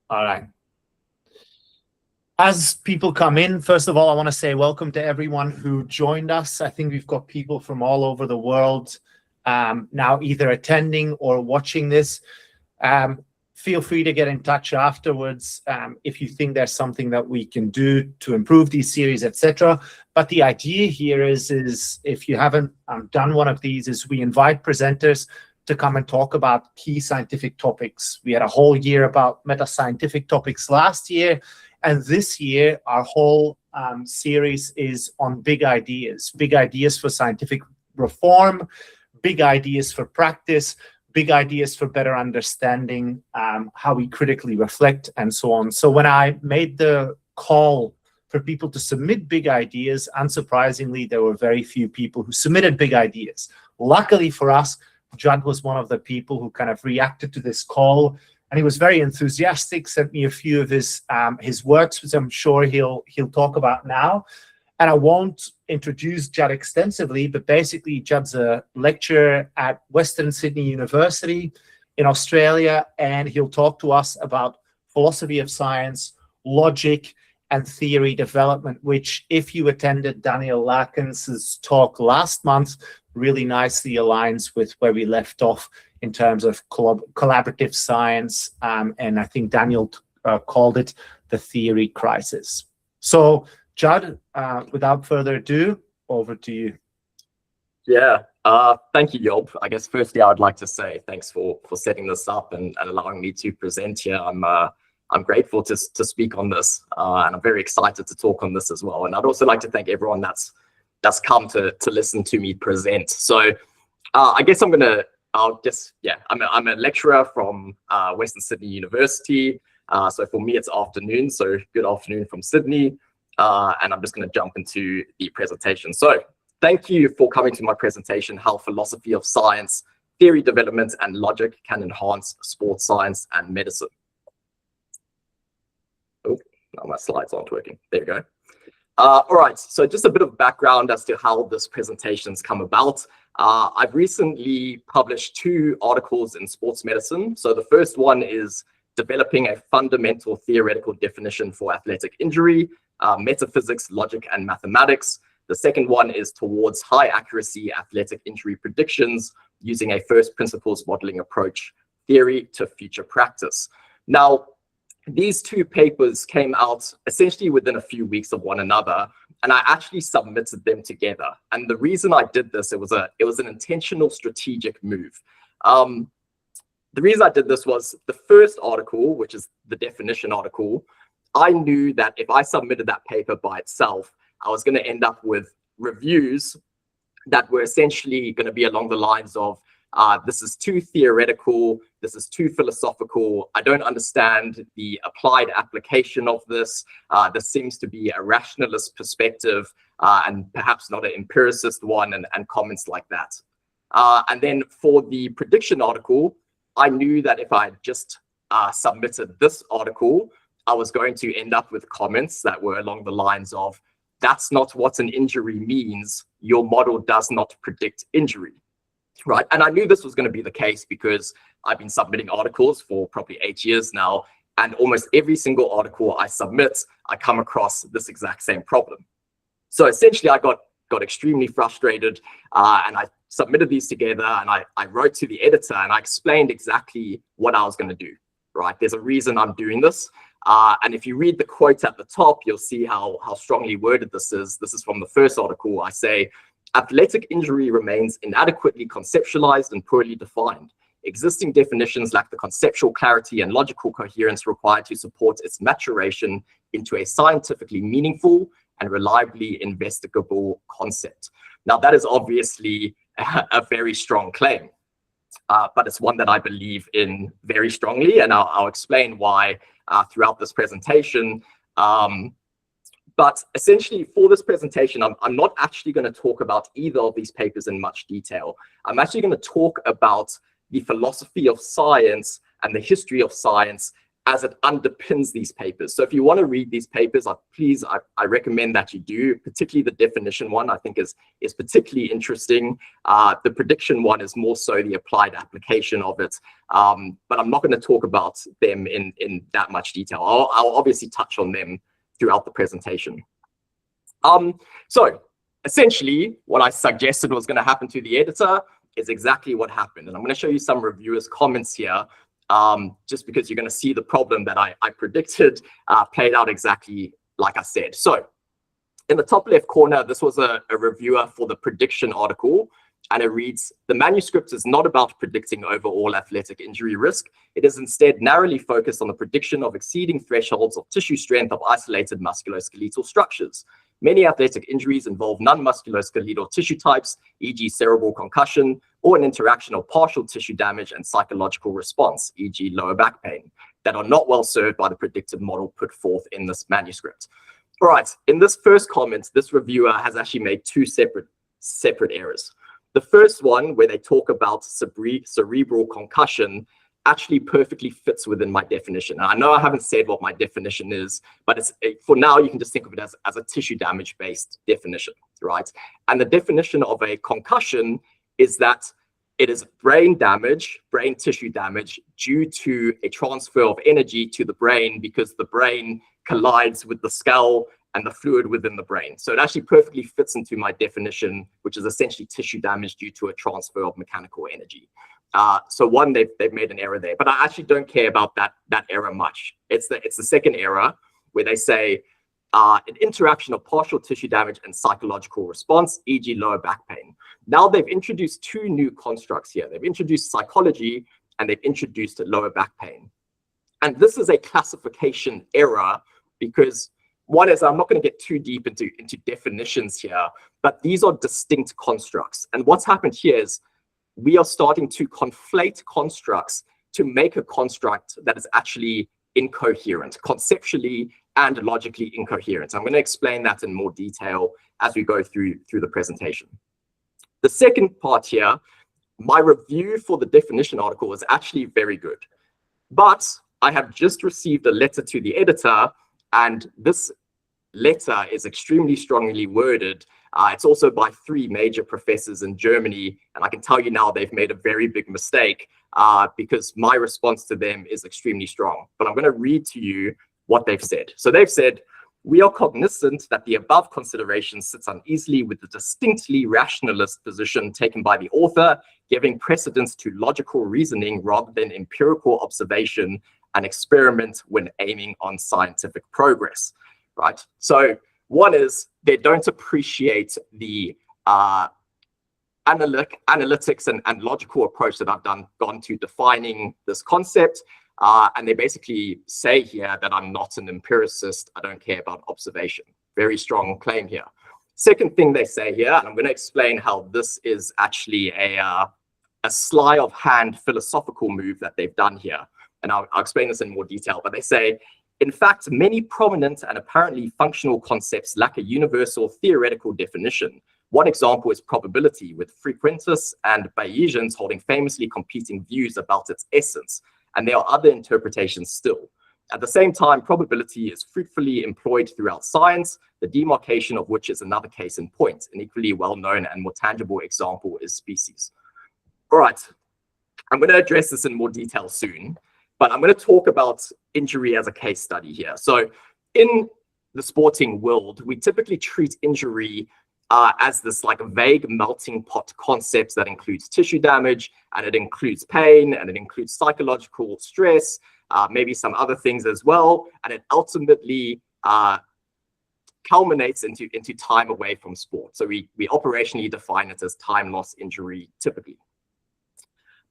All right. As people come in, first of all, I want to say welcome to everyone who joined us. I think we've got people from all over the world now either attending or watching this. Feel free to get in touch afterwards if you think there's something that we can do to improve these series, etc. But the idea here is if you haven't done one of these, is we invite presenters to come and talk about key scientific topics. We had a whole year about meta-scientific topics last year, and this year our whole series is on big ideas for scientific reform, big ideas for practice, big ideas for better understanding how we critically reflect, and so on. So when I made the call for people to submit big ideas, unsurprisingly, there were very few people who submitted big ideas. Luckily for us, Judd was one of the people who kind of reacted to this call, and he was very enthusiastic, sent me a few of his works, which I'm sure he'll talk about now. And I won't introduce Judd extensively, but basically Judd's a lecturer at Western Sydney University in Australia, and he'll talk to us about philosophy of science, logic, and theory development, which, if you attended Daniel Larkins' talk last month, really nicely aligns with where we left off in terms of collaborative science, and I think Daniel called it the theory crisis. So, Judd, without further ado, over to you. Yeah, thank you, Job. I guess firstly, I would like to say thanks for setting this up and allowing me to present here. I'm grateful to speak on this, and I'm very excited to talk on this as well. And I'd also like to thank everyone that's come to listen to me present. So I guess I'm a lecturer from Western Sydney University. So for me, it's afternoon. So good afternoon from Sydney. And I'm just going to jump into the presentation. So thank you for coming to my presentation, How Philosophy of Science, Theory Development, and Logic Can Enhance Sports Science and Medicine. Oh, now my slides aren't working. There we go. All right, so just a bit of background as to how this presentation's come about. I've recently published 2 articles in sports medicine. So the first one is Developing a Fundamental Theoretical Definition for Athletic Injury, Metaphysics, Logic, and Mathematics. The second one is Towards High Accuracy Athletic Injury Predictions Using a First Principles Modeling Approach, Theory to Future Practice. Now, these 2 papers came out essentially within a few weeks of one another, and I actually submitted them together. And the reason I did this, it was an intentional strategic move. The reason I did this was the first article, which is the definition article. I knew that if I submitted that paper by itself, I was going to end up with reviews that were essentially going to be along the lines of, this is too theoretical, this is too philosophical, I don't understand the applied application of this, this seems to be a rationalist perspective, and perhaps not an empiricist one, and comments like that. And then for the prediction article, I knew that if I just submitted this article, I was going to end up with comments that were along the lines of, that's not what an injury means, your model does not predict injury. Right, and I knew this was going to be the case because I've been submitting articles for probably 8 years now, and almost every single article I submit, I come across this exact same problem. So essentially, I got extremely frustrated, and I submitted these together, and I wrote to the editor, and I explained exactly what I was going to do. Right, there's a reason I'm doing this, and if you read the quote at the top, you'll see how strongly worded this is. This is from the first article. I say, athletic injury remains inadequately conceptualized and poorly defined. Existing definitions lack the conceptual clarity and logical coherence required to support its maturation into a scientifically meaningful and reliably investigable concept. Now, that is obviously a very strong claim, but it's one that I believe in very strongly, and I'll explain why throughout this presentation. But essentially, for this presentation, I'm not actually going to talk about either of these papers in much detail. I'm actually going to talk about the philosophy of science and the history of science as it underpins these papers. So if you want to read these papers, I recommend that you do, particularly the definition one, I think is particularly interesting. The prediction one is more so the applied application of it. But I'm not going to talk about them in that much detail. I'll obviously touch on them throughout the presentation. So essentially, what I suggested was going to happen to the editor is exactly what happened. And I'm going to show you some reviewers' comments here, just because you're going to see the problem that I predicted played out exactly like I said. So in the top left corner, this was a reviewer for the prediction article, and it reads, "The manuscript is not about predicting overall athletic injury risk. It is instead narrowly focused on the prediction of exceeding thresholds of tissue strength of isolated musculoskeletal structures. Many athletic injuries involve non-musculoskeletal tissue types, e.g. cerebral concussion, or an interaction of partial tissue damage and psychological response, e.g. lower back pain, that are not well served by the predictive model put forth in this manuscript." All right, in this first comment, this reviewer has actually made two separate errors. The first one, where they talk about cerebral concussion, actually perfectly fits within my definition. And I know I haven't said what my definition is, but for now, you can just think of it as a tissue damage-based definition, right? And the definition of a concussion is that it is brain damage, brain tissue damage, due to a transfer of energy to the brain because the brain collides with the skull and the fluid within the brain. So it actually perfectly fits into my definition, which is essentially tissue damage due to a transfer of mechanical energy. So one, they've made an error there, but I actually don't care about that error much. It's the second error where they say an interaction of partial tissue damage and psychological response, e.g. lower back pain. Now they've introduced two new constructs here. They've introduced psychology and they've introduced lower back pain. And this is a classification error because one is, I'm not going to get too deep into definitions here, but these are distinct constructs. And what's happened here is we are starting to conflate constructs to make a construct that is actually incoherent, conceptually and logically incoherent. I'm going to explain that in more detail as we go through the presentation. The second part here, my review for the definition article is actually very good, but I have just received a letter to the editor, and this letter is extremely strongly worded. It's also by 3 major professors in Germany, and I can tell you now they've made a very big mistake because my response to them is extremely strong. But I'm going to read to you what they've said. So they've said, "We are cognizant that the above consideration sits uneasily with the distinctly rationalist position taken by the author, giving precedence to logical reasoning rather than empirical observation and experiment when aiming on scientific progress." Right? So one is they don't appreciate the analytics and logical approach that I've gone to defining this concept. And they basically say here that I'm not an empiricist. I don't care about observation. Very strong claim here. Second thing they say here, and I'm going to explain how this is actually a sleight of hand philosophical move that they've done here. And I'll explain this in more detail, but they say, "In fact, many prominent and apparently functional concepts lack a universal theoretical definition. One example is probability, with frequentists and Bayesians holding famously competing views about its essence, and there are other interpretations still. At the same time, probability is fruitfully employed throughout science, the demarcation of which is another case in point. An equally well-known and more tangible example is species." All right, I'm going to address this in more detail soon, but I'm going to talk about injury as a case study here. So in the sporting world, we typically treat injury as this like a vague melting pot concept that includes tissue damage, and it includes pain, and it includes psychological stress, maybe some other things as well. And it ultimately culminates into time away from sport. So we operationally define it as time loss injury typically.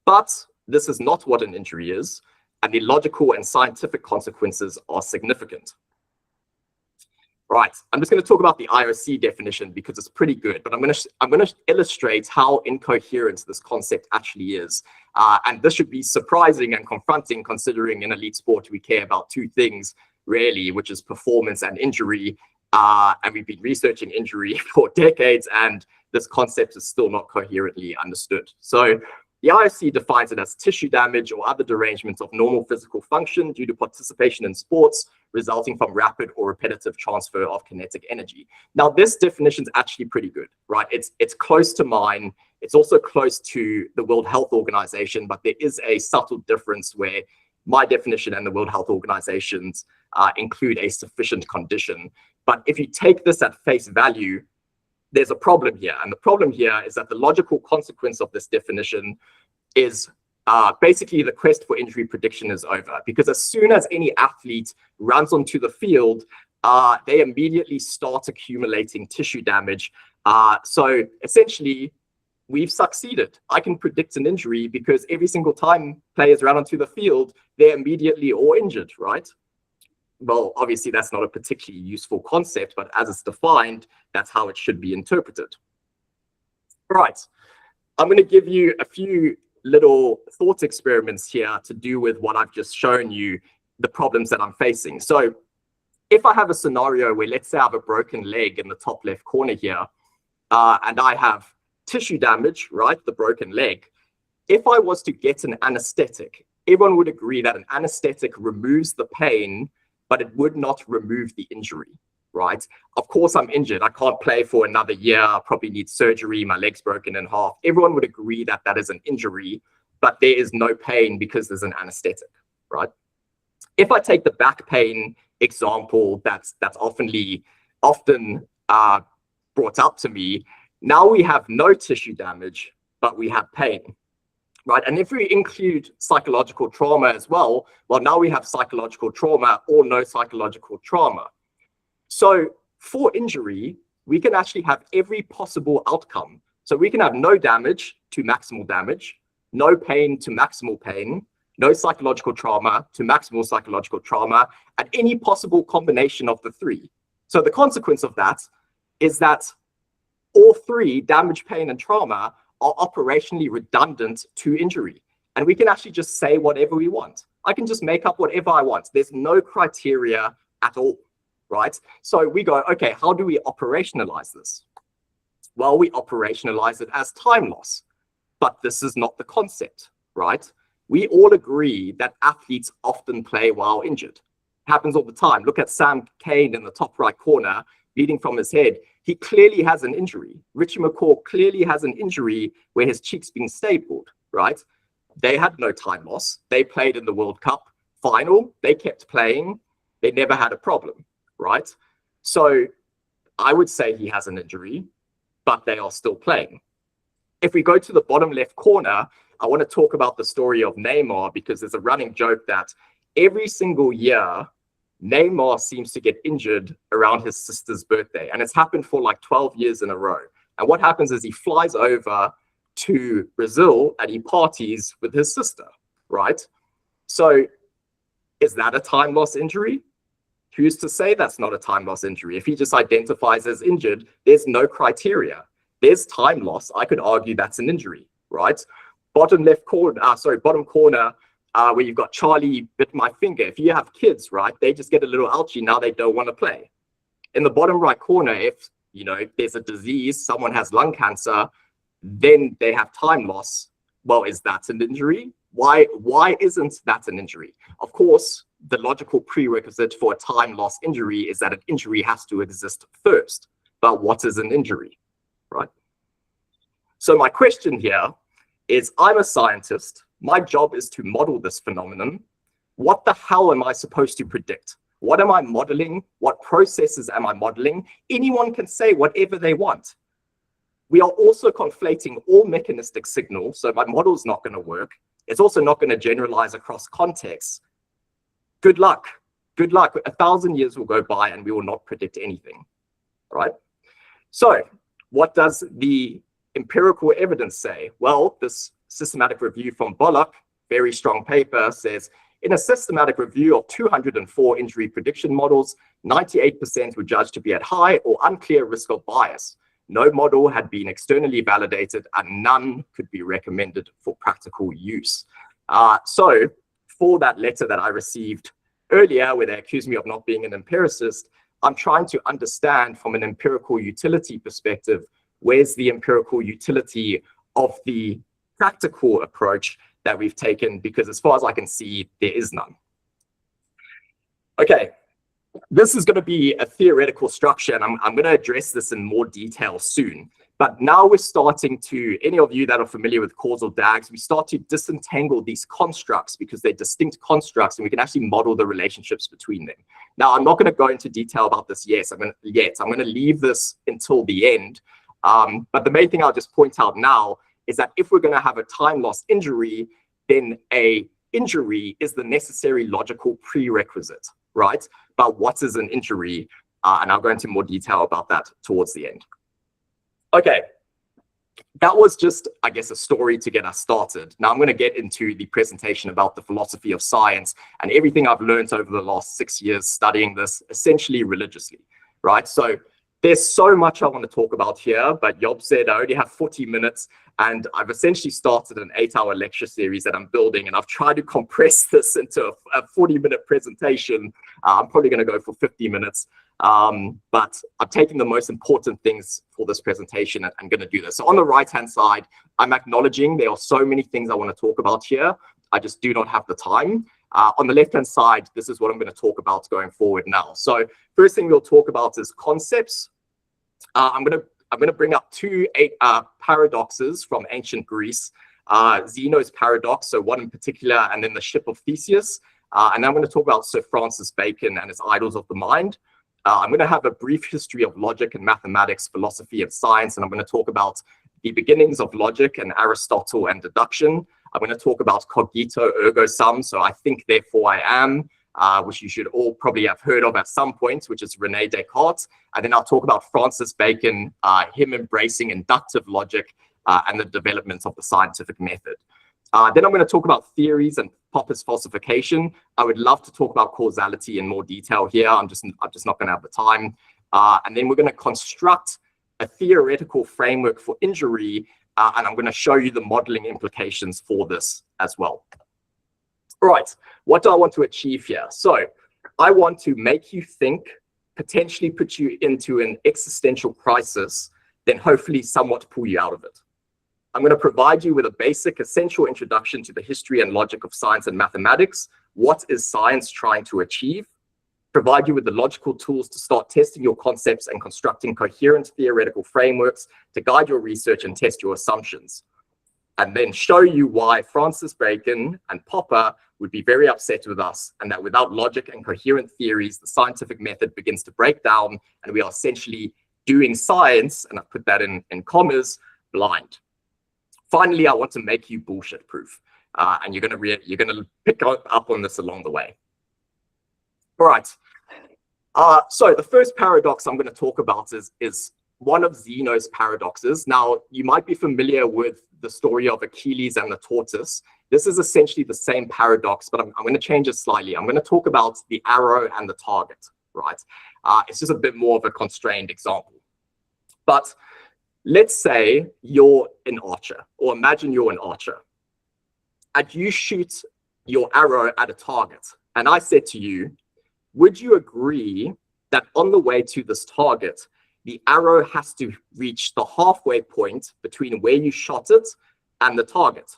But this is not what an injury is, and the logical and scientific consequences are significant. Right, I'm just going to talk about the IOC definition because it's pretty good, but I'm going to illustrate how incoherent this concept actually is. And this should be surprising and confronting, considering in elite sport we care about 2 things really, which is performance and injury. And we've been researching injury for decades, and this concept is still not coherently understood. So The IOC defines it as tissue damage or other derangement of normal physical function due to participation in sports resulting from rapid or repetitive transfer of kinetic energy. Now, this definition is actually pretty good, right? It's close to mine. It's also close to the World Health Organization, but there is a subtle difference where my definition and the World Health Organization's include a sufficient condition. But if you take this at face value, there's a problem here. And the problem here is that the logical consequence of this definition is basically the quest for injury prediction is over. Because as soon as any athlete runs onto the field, they immediately start accumulating tissue damage. So essentially, we've succeeded. I can predict an injury because every single time players run onto the field, they're immediately all injured, right? Well, obviously, that's not a particularly useful concept, but as it's defined, that's how it should be interpreted. All right, I'm going to give you a few little thought experiments here to do with what I've just shown you, the problems that I'm facing. So if I have a scenario where, let's say I have a broken leg in the top left corner here, and I have tissue damage, right, the broken leg, if I was to get an anesthetic, everyone would agree that an anesthetic removes the pain, but it would not remove the injury, right? Of course, I'm injured. I can't play for another year. I probably need surgery. My leg's broken in half. Everyone would agree that that is an injury, but there is no pain because there's an anesthetic, right? If I take the back pain example that's often brought up to me, now we have no tissue damage, but we have pain. Right. And if we include psychological trauma as well, well, now we have psychological trauma or no psychological trauma. So for injury, we can actually have every possible outcome. So we can have no damage to maximal damage, no pain to maximal pain, no psychological trauma to maximal psychological trauma, and any possible combination of the three. So the consequence of that is that all three, damage, pain, and trauma, are operationally redundant to injury. And we can actually just say whatever we want. I can just make up whatever I want. There's no criteria at all, right? So we go, okay, how do we operationalize this? Well, we operationalize it as time loss, but this is not the concept, right? We all agree that athletes often play while injured. It happens all the time. Look at Sam Kane in the top right corner, bleeding from his head. He clearly has an injury. Richie McCaw clearly has an injury where his cheek's being stapled, right? They had no time loss. They played in the World Cup final. They kept playing. They never had a problem, right? So I would say he has an injury, but they are still playing. If we go to the bottom left corner, I want to talk about the story of Neymar because there's a running joke that every single year, Neymar seems to get injured around his sister's birthday. And it's happened for like 12 years in a row. And what happens is he flies over to Brazil and he parties with his sister, right? So is that a time loss injury? Who's to say that's not a time loss injury? If he just identifies as injured, there's no criteria. There's time loss. I could argue that's an injury, right? Bottom left corner, bottom corner, where you've got Charlie bit my finger. If you have kids, right, they just get a little ouchie. Now they don't want to play. In the bottom right corner, if there's a disease, someone has lung cancer, then they have time loss. Well, is that an injury? Why isn't that an injury? Of course, the logical prerequisite for a time loss injury is that an injury has to exist first. But what is an injury, right? So my question here is, I'm a scientist. My job is to model this phenomenon. What the hell am I supposed to predict? What am I modeling? What processes am I modeling? Anyone can say whatever they want. We are also conflating all mechanistic signals, so my model is not going to work. It's also not going to generalize across contexts. Good luck. Good luck. 1,000 years will go by and we will not predict anything, right? So what does the empirical evidence say? Well, this systematic review from Bullock, very strong paper, says in a systematic review of 204 injury prediction models, 98% were judged to be at high or unclear risk of bias. No model had been externally validated and none could be recommended for practical use. So for that letter that I received earlier, where they accused me of not being an empiricist, I'm trying to understand from an empirical utility perspective, where's the empirical utility of the practical approach that we've taken, because as far as I can see, there is none. Okay, this is going to be a theoretical structure, and I'm going to address this in more detail soon. But now we're starting to, any of you that are familiar with causal DAGs, we start to disentangle these constructs because they're distinct constructs, and we can actually model the relationships between them. Now, I'm not going to go into detail about this yet. I'm going to leave this until the end. But the main thing I'll just point out now is that if we're going to have a time loss injury, then a injury is the necessary logical prerequisite, right? But what is an injury? And I'll go into more detail about that towards the end. Okay, that was just, I guess, a story to get us started. Now I'm going to get into the presentation about the philosophy of science and everything I've learned over the last 6 years studying this essentially religiously, right? So there's so much I want to talk about here, but Job said I only have 40 minutes, and I've essentially started an 8-hour lecture series that I'm building, and I've tried to compress this into a 40-minute presentation. I'm probably going to go for 50 minutes. But I'm taking the most important things for this presentation and I'm going to do this. So on the right-hand side, I'm acknowledging there are so many things I want to talk about here. I just do not have the time. On the left-hand side, this is what I'm going to talk about going forward now. So first thing we'll talk about is concepts. I'm going to bring up two paradoxes from ancient Greece. Zeno's paradox, so one in particular, and then the ship of Theseus. And I'm going to talk about Sir Francis Bacon and his idols of the mind. I'm going to have a brief history of logic and mathematics, philosophy and science, and I'm going to talk about the beginnings of logic and Aristotle and deduction. I'm going to talk about cogito ergo sum, so I think therefore I am, which you should all probably have heard of at some point, which is René Descartes. And then I'll talk about Francis Bacon, him embracing inductive logic and the development of the scientific method. Then I'm going to talk about theories and Popper's falsification. I would love to talk about causality in more detail here. I'm just not going to have the time. And then we're going to construct a theoretical framework for injury, and I'm going to show you the modeling implications for this as well. All right, what do I want to achieve here? So I want to make you think, potentially put you into an existential crisis, then hopefully somewhat pull you out of it. I'm going to provide you with a basic, essential introduction to the history and logic of science and mathematics. What is science trying to achieve? Provide you with the logical tools to start testing your concepts and constructing coherent theoretical frameworks to guide your research and test your assumptions. And then show you why Francis Bacon and Popper would be very upset with us, and that without logic and coherent theories, the scientific method begins to break down, and we are essentially doing science, and I put that in commas, blind. Finally, I want to make you bullshit proof, and you're gonna pick up on this along the way. All right. So the first paradox I'm going to talk about is one of Zeno's paradoxes. Now, you might be familiar with the story of Achilles and the tortoise. This is essentially the same paradox, but I'm going to change it slightly. I'm going to talk about the arrow and the target. Right? It's just a bit more of a constrained example, but let's say you're an archer, or imagine you're an archer, and you shoot your arrow at a target. And I said to you, would you agree that on the way to this target, the arrow has to reach the halfway point between where you shot it and the target?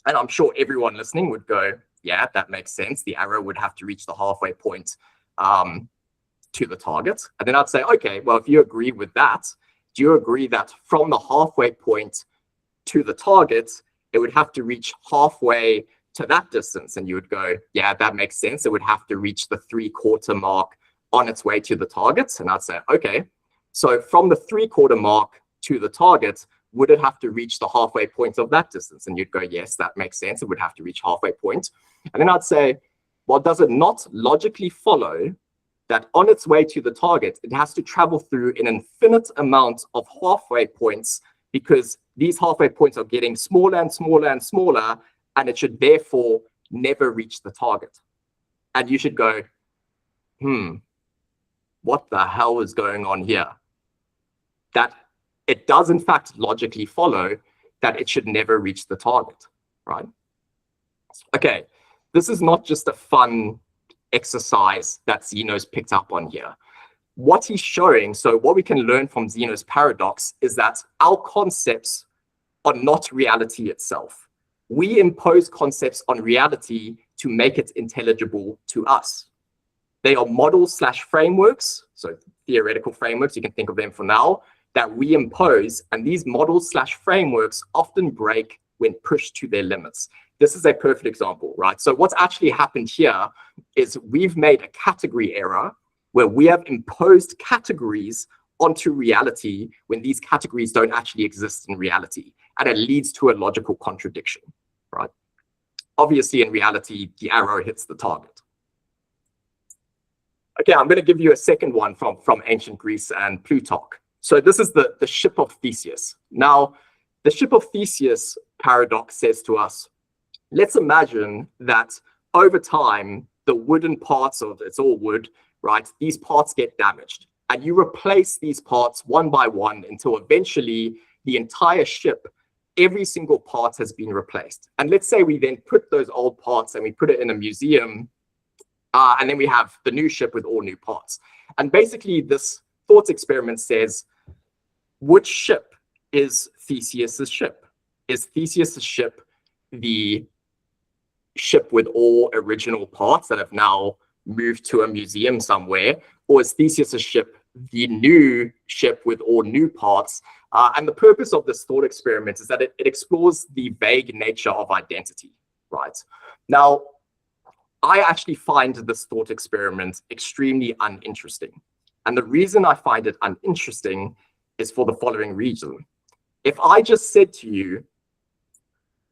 And I'm sure everyone listening would go, yeah, that makes sense. The arrow would have to reach the halfway point to the target. And then I'd say, okay, well, if you agree with that, do you agree that from the halfway point to the target, it would have to reach halfway to that distance? And you would go, yeah, that makes sense. It would have to reach the 3/4 mark on its way to the target. And I'd say, okay, so from the 3/4 mark to the target, would it have to reach the halfway point of that distance? And you'd go, yes, that makes sense. It would have to reach halfway point. And then I'd say, well, does it not logically follow that on its way to the target, it has to travel through an infinite amount of halfway points, because these halfway points are getting smaller and smaller and smaller, and it should therefore never reach the target? And you should go, what the hell is going on here? That it does in fact logically follow that it should never reach the target, right? Okay, this is not just a fun exercise that Zeno's picked up on here. What he's showing, so what we can learn from Zeno's paradox, is that our concepts are not reality itself. We impose concepts on reality to make it intelligible to us. They are models/frameworks, so theoretical frameworks, you can think of them for now, that we impose, and these models/frameworks often break when pushed to their limits. This is a perfect example, right? So what's actually happened here is we've made a category error where we have imposed categories onto reality when these categories don't actually exist in reality, and it leads to a logical contradiction, right? Obviously, in reality, the arrow hits the target. Okay, I'm going to give you a second one from ancient Greece and Plutarch. So this is the ship of Theseus. Now, the ship of Theseus paradox says to us, let's imagine that over time, the wooden parts of, it's all wood, right? These parts get damaged, and you replace these parts one by one until eventually the entire ship, every single part has been replaced. And let's say we then put those old parts and we put it in a museum, and then we have the new ship with all new parts. And basically this thought experiment says, which ship is Theseus's ship? Is Theseus's ship the ship with all original parts that have now moved to a museum somewhere? Or is Theseus's ship the new ship with all new parts? And the purpose of this thought experiment is that it explores the vague nature of identity, right? Now, I actually find this thought experiment extremely uninteresting. And the reason I find it uninteresting is for the following reason. If I just said to you,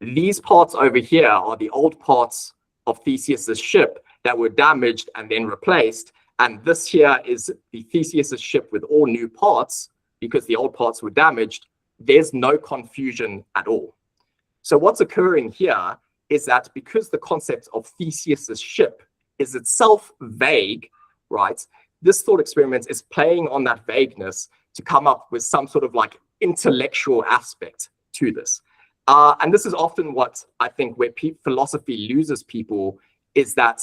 these parts over here are the old parts of Theseus's ship that were damaged and then replaced, and this here is the Theseus's ship with all new parts because the old parts were damaged, there's no confusion at all. So what's occurring here is that because the concept of Theseus's ship is itself vague, right? This thought experiment is playing on that vagueness to come up with some sort of like intellectual aspect to this. And this is often what I think where philosophy loses people, is that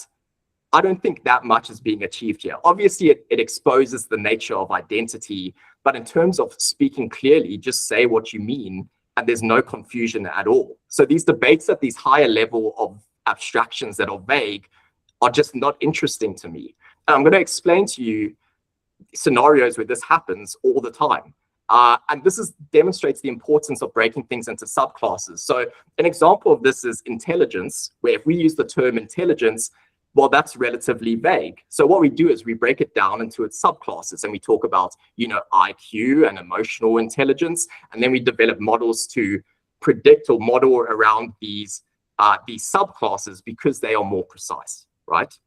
I don't think that much is being achieved here. Obviously, it exposes the nature of identity, but in terms of speaking clearly, just say what you mean, and there's no confusion at all. So these debates at these higher level of abstractions that are vague are just not interesting to me. And I'm going to explain to you scenarios where this happens all the time. And this demonstrates the importance of breaking things into subclasses. So an example of this is intelligence, where if we use the term intelligence, well, that's relatively vague. So what we do is we break it down into its subclasses, and we talk about, you know, IQ and emotional intelligence, and then we develop models to predict or model around these subclasses because they are more precise, right?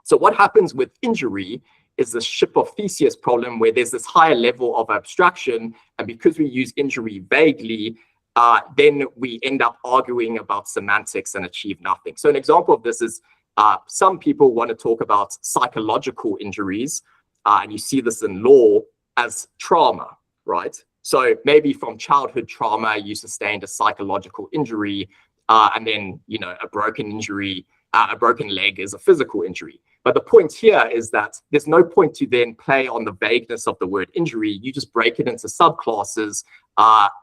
So what happens with injury is the ship of Theseus problem, where there's this higher level of abstraction, and because we use injury vaguely, then we end up arguing about semantics and achieve nothing. So an example of this is some people want to talk about psychological injuries, and you see this in law as trauma, right? So maybe from childhood trauma, you sustained a psychological injury, and then, you know, a broken injury, a broken leg is a physical injury. But the point here is that there's no point to then play on the vagueness of the word injury. You just break it into subclasses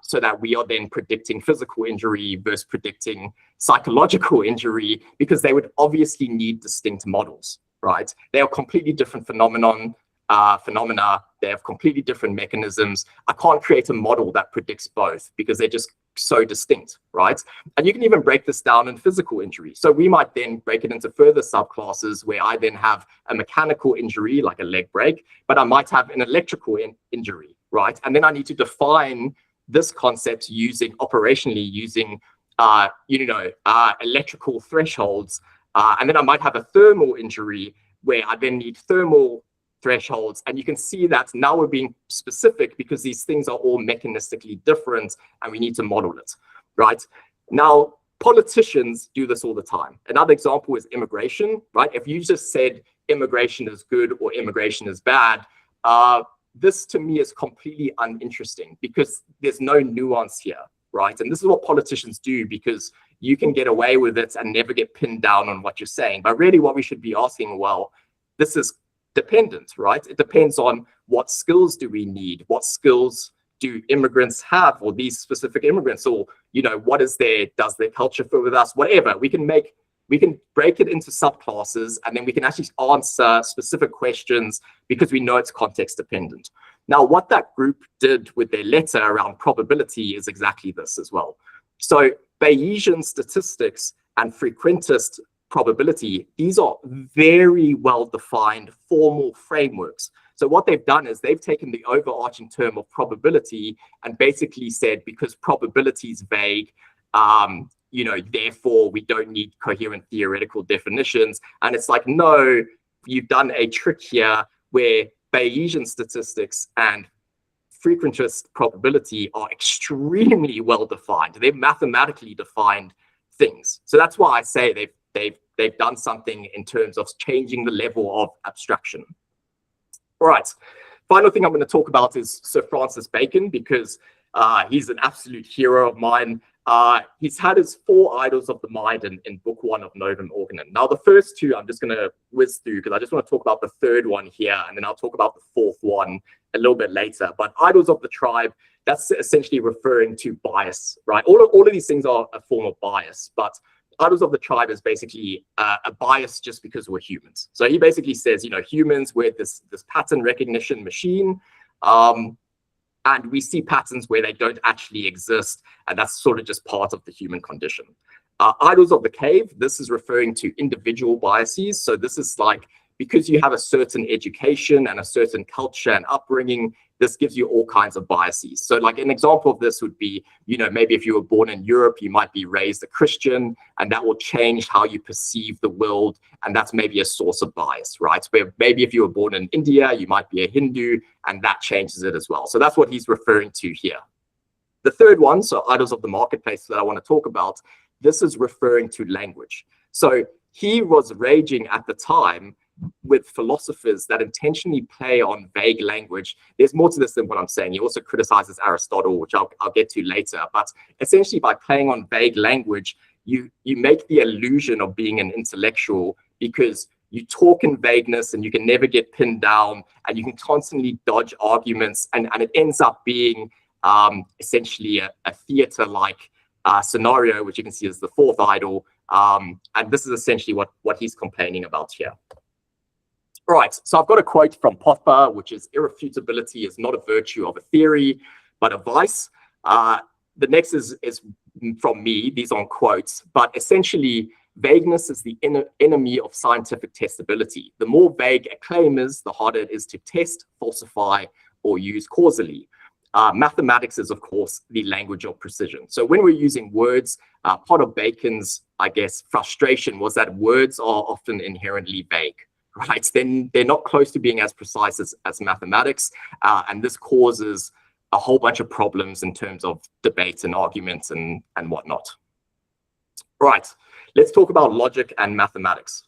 so that we are then predicting physical injury versus predicting psychological injury, because they would obviously need distinct models, right? They are completely different phenomena. They have completely different mechanisms. I can't create a model that predicts both because they're just so distinct, right? And you can even break this down in physical injury. So we might then break it into further subclasses where I then have a mechanical injury like a leg break, but I might have an electrical injury, right? And then I need to define this concept operationally using electrical thresholds. And then I might have a thermal injury where I then need thermal thresholds. And you can see that now we're being specific because these things are all mechanistically different and we need to model it, right? Now, politicians do this all the time. Another example is immigration, right? If you just said immigration is good or immigration is bad, this to me is completely uninteresting because there's no nuance here, right? And this is what politicians do because you can get away with it and never get pinned down on what you're saying. But really what we should be asking, well, this is dependent, right? It depends on what skills do we need? What skills do immigrants have, or these specific immigrants, or, does their culture fit with us, whatever. We can break it into subclasses, and then we can actually answer specific questions because we know it's context dependent. Now, what that group did with their letter around probability is exactly this as well. So Bayesian statistics and frequentist probability, these are very well-defined formal frameworks. So what they've done is they've taken the overarching term of probability and basically said, because probability is vague, therefore we don't need coherent theoretical definitions. And it's like, no, you've done a trick here where Bayesian statistics and frequentist probability are extremely well defined. They've mathematically defined things. So that's why I say they've done something in terms of changing the level of abstraction. All right, final thing I'm going to talk about is Sir Francis Bacon, because he's an absolute hero of mine. He's had his 4 idols of the mind in book 1 of Novum Organon. Now, the first 2 I'm just going to whiz through because I just want to talk about the 3rd one here, and then I'll talk about the 4th one a little bit later. But idols of the tribe, that's essentially referring to bias, right? All of these things are a form of bias, but idols of the tribe is basically a bias just because we're humans. So he basically says, humans, we're this pattern recognition machine, and we see patterns where they don't actually exist, and that's sort of just part of the human condition. Idols of the cave, this is referring to individual biases. So this is like, because you have a certain education and a certain culture and upbringing, this gives you all kinds of biases. So like an example of this would be, maybe if you were born in Europe, you might be raised a Christian, and that will change how you perceive the world. And that's maybe a source of bias, right? Where maybe if you were born in India, you might be a Hindu, and that changes it as well. So that's what he's referring to here. The 3rd one, so idols of the marketplace that I want to talk about, this is referring to language. So he was raging at the time with philosophers that intentionally play on vague language. There's more to this than what I'm saying. He also criticizes Aristotle, which I'll get to later. But essentially, by playing on vague language, you make the illusion of being an intellectual because you talk in vagueness and you can never get pinned down, and you can constantly dodge arguments, and it ends up being essentially a theater-like scenario, which you can see as the 4th idol. And this is essentially what he's complaining about here. All right, so I've got a quote from Popper, which is, irrefutability is not a virtue of a theory, but a vice. The next is from me, these aren't quotes, but essentially, vagueness is the enemy of scientific testability. The more vague a claim is, the harder it is to test, falsify, or use causally. Mathematics is, of course, the language of precision. So when we're using words, part of Bacon's, I guess, frustration was that words are often inherently vague. Right, then they're not close to being as precise as mathematics, and this causes a whole bunch of problems in terms of debates and arguments and whatnot. Right, let's talk about logic and mathematics.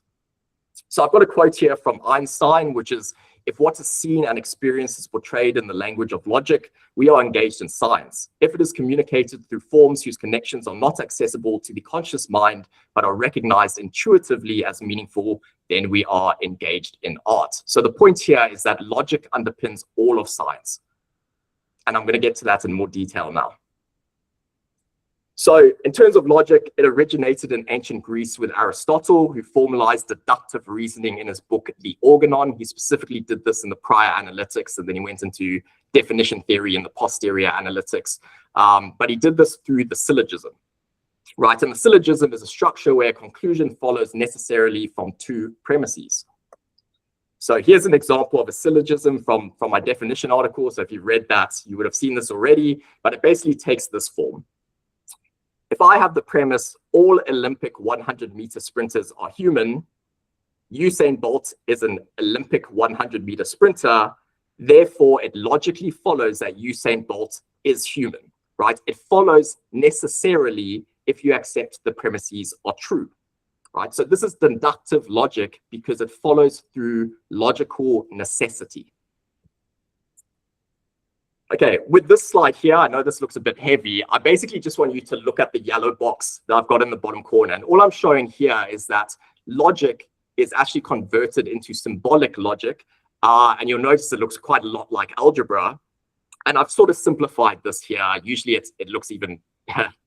So I've got a quote here from Einstein, which is, if what is seen and experienced is portrayed in the language of logic, we are engaged in science. If it is communicated through forms whose connections are not accessible to the conscious mind, but are recognized intuitively as meaningful, then we are engaged in art. So the point here is that logic underpins all of science. And I'm going to get to that in more detail now. So in terms of logic, it originated in ancient Greece with Aristotle, who formalized deductive reasoning in his book, The Organon. He specifically did this in the prior analytics, and then he went into definition theory in the posterior analytics. But he did this through the syllogism, right? And the syllogism is a structure where a conclusion follows necessarily from 2 premises. So here's an example of a syllogism from my definition article. So if you've read that, you would have seen this already, but it basically takes this form. If I have the premise, all Olympic 100-meter sprinters are human, Usain Bolt is an Olympic 100-meter sprinter, therefore it logically follows that Usain Bolt is human, right? It follows necessarily if you accept the premises are true, right? So this is deductive logic because it follows through logical necessity. Okay, with this slide here, I know this looks a bit heavy. I basically just want you to look at the yellow box that I've got in the bottom corner. And all I'm showing here is that logic is actually converted into symbolic logic. And you'll notice it looks quite a lot like algebra. And I've sort of simplified this here. Usually it looks even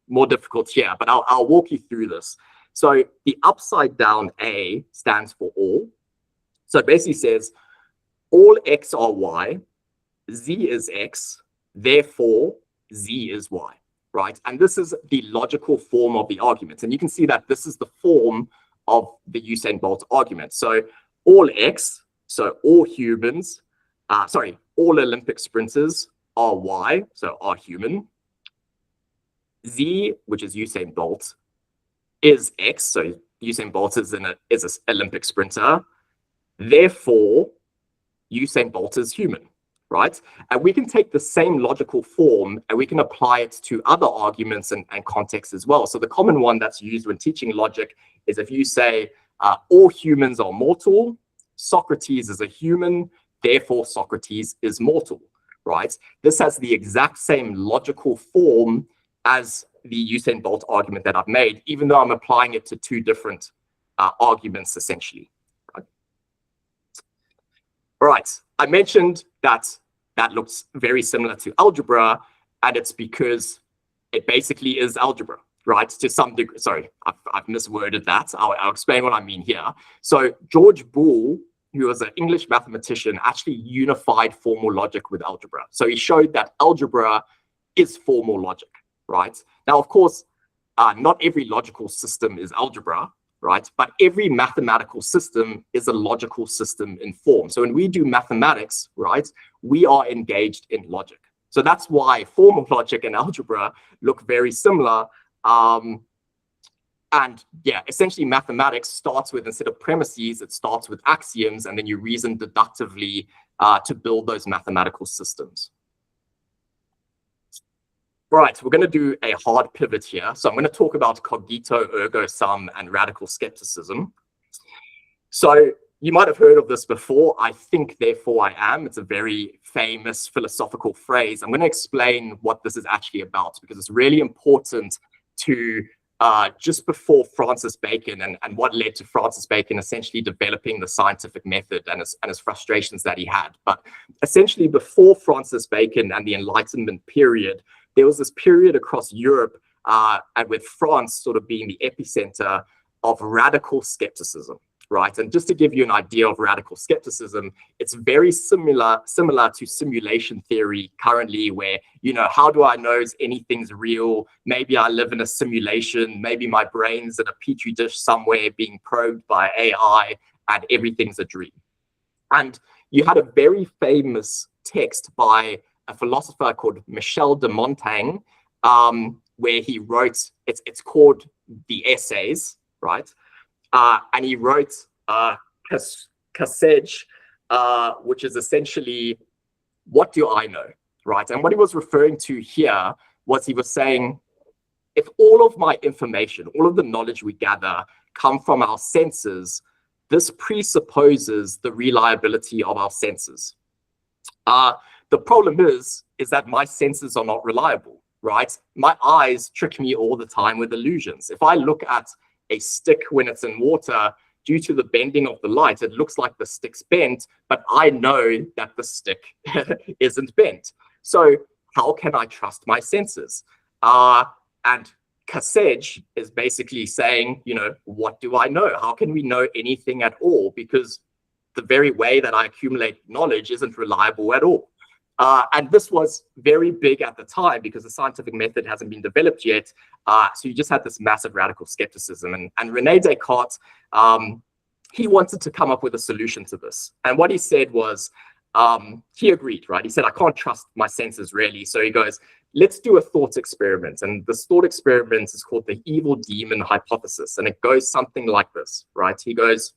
more difficult here, but I'll walk you through this. So the upside down A stands for all. So it basically says all X are Y, Z is X, therefore Z is Y, right? And this is the logical form of the argument. And you can see that this is the form of the Usain Bolt argument. So all X, so all humans, all Olympic sprinters are Y, so are human. Z, which is Usain Bolt, is X, so Usain Bolt is an Olympic sprinter. Therefore, Usain Bolt is human, right? And we can take the same logical form and we can apply it to other arguments and contexts as well. So the common one that's used when teaching logic is if you say all humans are mortal, Socrates is a human, therefore Socrates is mortal, right? This has the exact same logical form as the Usain Bolt argument that I've made, even though I'm applying it to two different arguments essentially. Right? All right, I mentioned that looks very similar to algebra, and it's because it basically is algebra, right? To some degree. Sorry, I've misworded that. I'll explain what I mean here. So George Boole, who was an English mathematician, actually unified formal logic with algebra. So he showed that algebra is formal logic, right? Now, of course, not every logical system is algebra, right? But every mathematical system is a logical system in form. So when we do mathematics, right, we are engaged in logic. So that's why formal logic and algebra look very similar. And yeah, essentially mathematics starts with, instead of premises, it starts with axioms, and then you reason deductively to build those mathematical systems. Right, we're going to do a hard pivot here. So I'm going to talk about cogito ergo sum and radical skepticism. So you might have heard of this before. I think, therefore I am. It's a very famous philosophical phrase. I'm going to explain what this is actually about, because it's really important to just before Francis Bacon and what led to Francis Bacon essentially developing the scientific method and his frustrations that he had. But essentially before Francis Bacon and the Enlightenment period, there was this period across Europe, and with France sort of being the epicenter of radical skepticism, right? And just to give you an idea of radical skepticism, it's very similar to simulation theory currently, where, you know, how do I know if anything's real? Maybe I live in a simulation, maybe my brain's in a petri dish somewhere being probed by AI, and everything's a dream. And you had a very famous text by a philosopher called Michel de Montaigne, where he wrote, it's called The Essays, right? And he wrote Cassage, which is essentially, what do I know, right? And what he was referring to here was, he was saying, if all of my information, all of the knowledge we gather come from our senses, this presupposes the reliability of our senses. The problem is that my senses are not reliable, right? My eyes trick me all the time with illusions. If I look at a stick when it's in water, due to the bending of the light, it looks like the stick's bent, but I know that the stick isn't bent. So how can I trust my senses? And Cassage is basically saying, you know, what do I know? How can we know anything at all? Because the very way that I accumulate knowledge isn't reliable at all. And this was very big at the time because the scientific method hasn't been developed yet. So you just had this massive radical skepticism. And René Descartes, he wanted to come up with a solution to this. And what he said was, he agreed, right? He said, I can't trust my senses really. So he goes, let's do a thought experiment. And this thought experiment is called the evil demon hypothesis. And it goes something like this, right? He goes,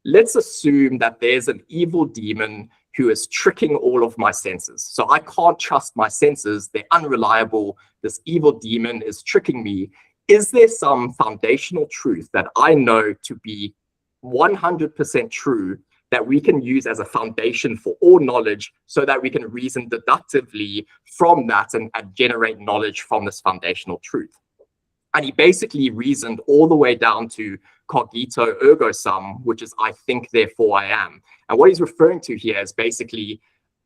let's assume that there's an evil demon who is tricking all of my senses. So I can't trust my senses. They're unreliable. This evil demon is tricking me. Is there some foundational truth that I know to be 100% true that we can use as a foundation for all knowledge so that we can reason deductively from that and generate knowledge from this foundational truth? And he basically reasoned all the way down to cogito ergo sum, which is I think, therefore I am. And what he's referring to here is basically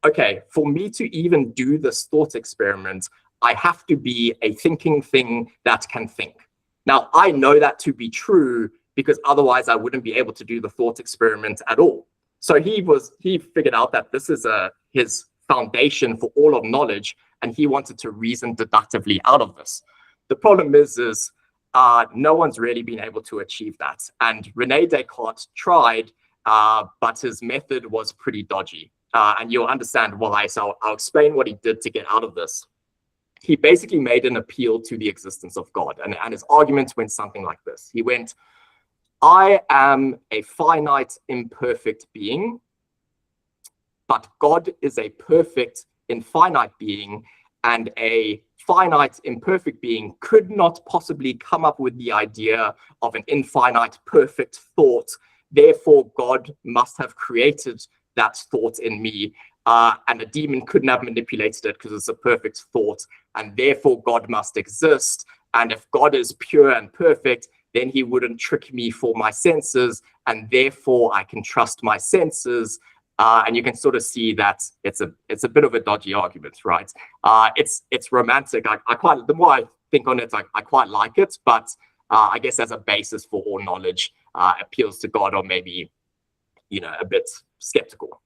okay, for me to even do this thought experiment, I have to be a thinking thing that can think. Now, I know that to be true because otherwise I wouldn't be able to do the thought experiment at all. So he figured out that this is his foundation for all of knowledge, and he wanted to reason deductively out of this. The problem is no one's really been able to achieve that. And Rene Descartes tried, but his method was pretty dodgy. And you'll understand why. So I'll explain what he did to get out of this. He basically made an appeal to the existence of God. And his argument went something like this. He went, I am a finite, imperfect being, but God is a perfect, infinite being, and a finite, imperfect being could not possibly come up with the idea of an infinite, perfect thought. Therefore, God must have created that thought in me, and a demon couldn't have manipulated it because it's a perfect thought, and therefore God must exist. And if God is pure and perfect, then he wouldn't trick me for my senses, and therefore I can trust my senses. And you can sort of see that it's a bit of a dodgy argument, right? It's romantic. The more I think on it, I quite like it, but I guess as a basis for all knowledge, appeals to God, or maybe, a bit skeptical.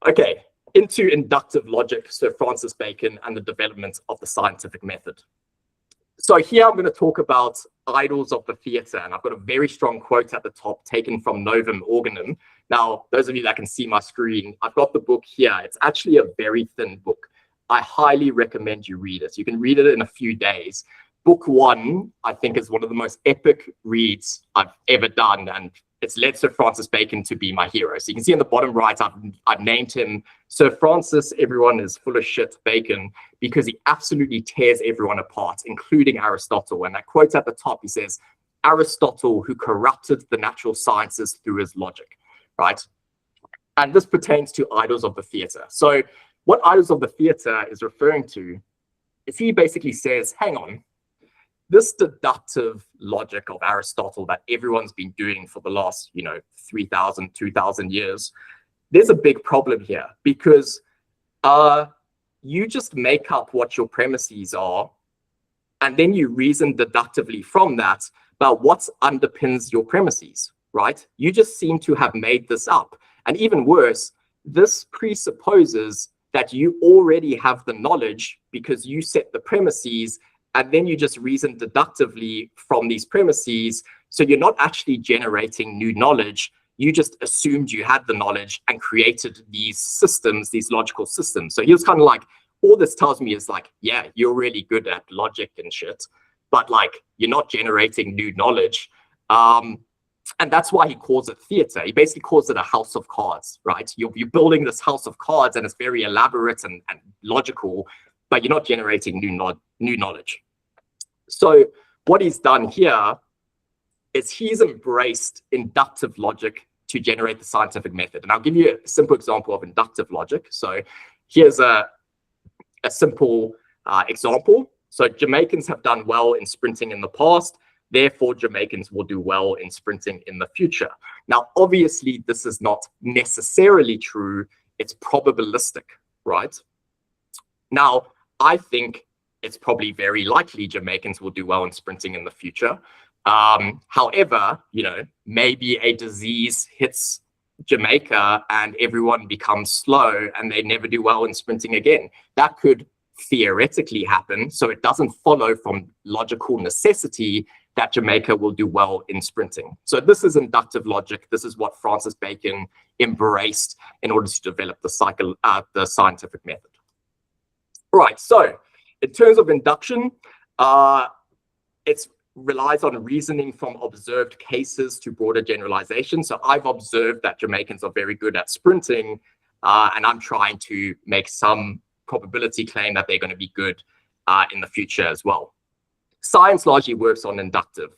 Okay, into inductive logic, Sir Francis Bacon and the development of the scientific method. So here I'm going to talk about idols of the theatre, and I've got a very strong quote at the top taken from Novum Organum. Now, those of you that can see my screen, I've got the book here. It's actually a very thin book. I highly recommend you read it. You can read it in a few days. Book 1, I think, is one of the most epic reads I've ever done, and it's led Sir Francis Bacon to be my hero. So you can see in the bottom right, I've named him Sir Francis, everyone is full of shit, Bacon, because he absolutely tears everyone apart, including Aristotle. And that quote at the top, he says, Aristotle, who corrupted the natural sciences through his logic, right? And this pertains to idols of the theatre. So what idols of the theatre is referring to is he basically says, hang on, this deductive logic of Aristotle that everyone's been doing for the last, 3,000, 2,000 years, there's a big problem here, because you just make up what your premises are, and then you reason deductively from that about what underpins your premises, right? You just seem to have made this up. And even worse, this presupposes that you already have the knowledge because you set the premises, and then you just reason deductively from these premises. So you're not actually generating new knowledge. You just assumed you had the knowledge and created these systems, these logical systems. So he was kind of like, all this tells me is like, yeah, you're really good at logic and shit, but like, you're not generating new knowledge. And that's why he calls it theater. He basically calls it a house of cards, right? You're building this house of cards, and it's very elaborate and logical, but you're not generating new knowledge. So what he's done here is he's embraced inductive logic to generate the scientific method. And I'll give you a simple example of inductive logic. So here's a simple example. So Jamaicans have done well in sprinting in the past. Therefore, Jamaicans will do well in sprinting in the future. Now, obviously, this is not necessarily true. It's probabilistic, right? Now, I think it's probably very likely Jamaicans will do well in sprinting in the future. However, maybe a disease hits Jamaica and everyone becomes slow and they never do well in sprinting again. That could theoretically happen. So it doesn't follow from logical necessity that Jamaica will do well in sprinting. So this is inductive logic. This is what Francis Bacon embraced in order to develop the scientific method. Right, so in terms of induction, it relies on reasoning from observed cases to broader generalization. So I've observed that Jamaicans are very good at sprinting, and I'm trying to make some probability claim that they're going to be good in the future as well. Science largely works on inductive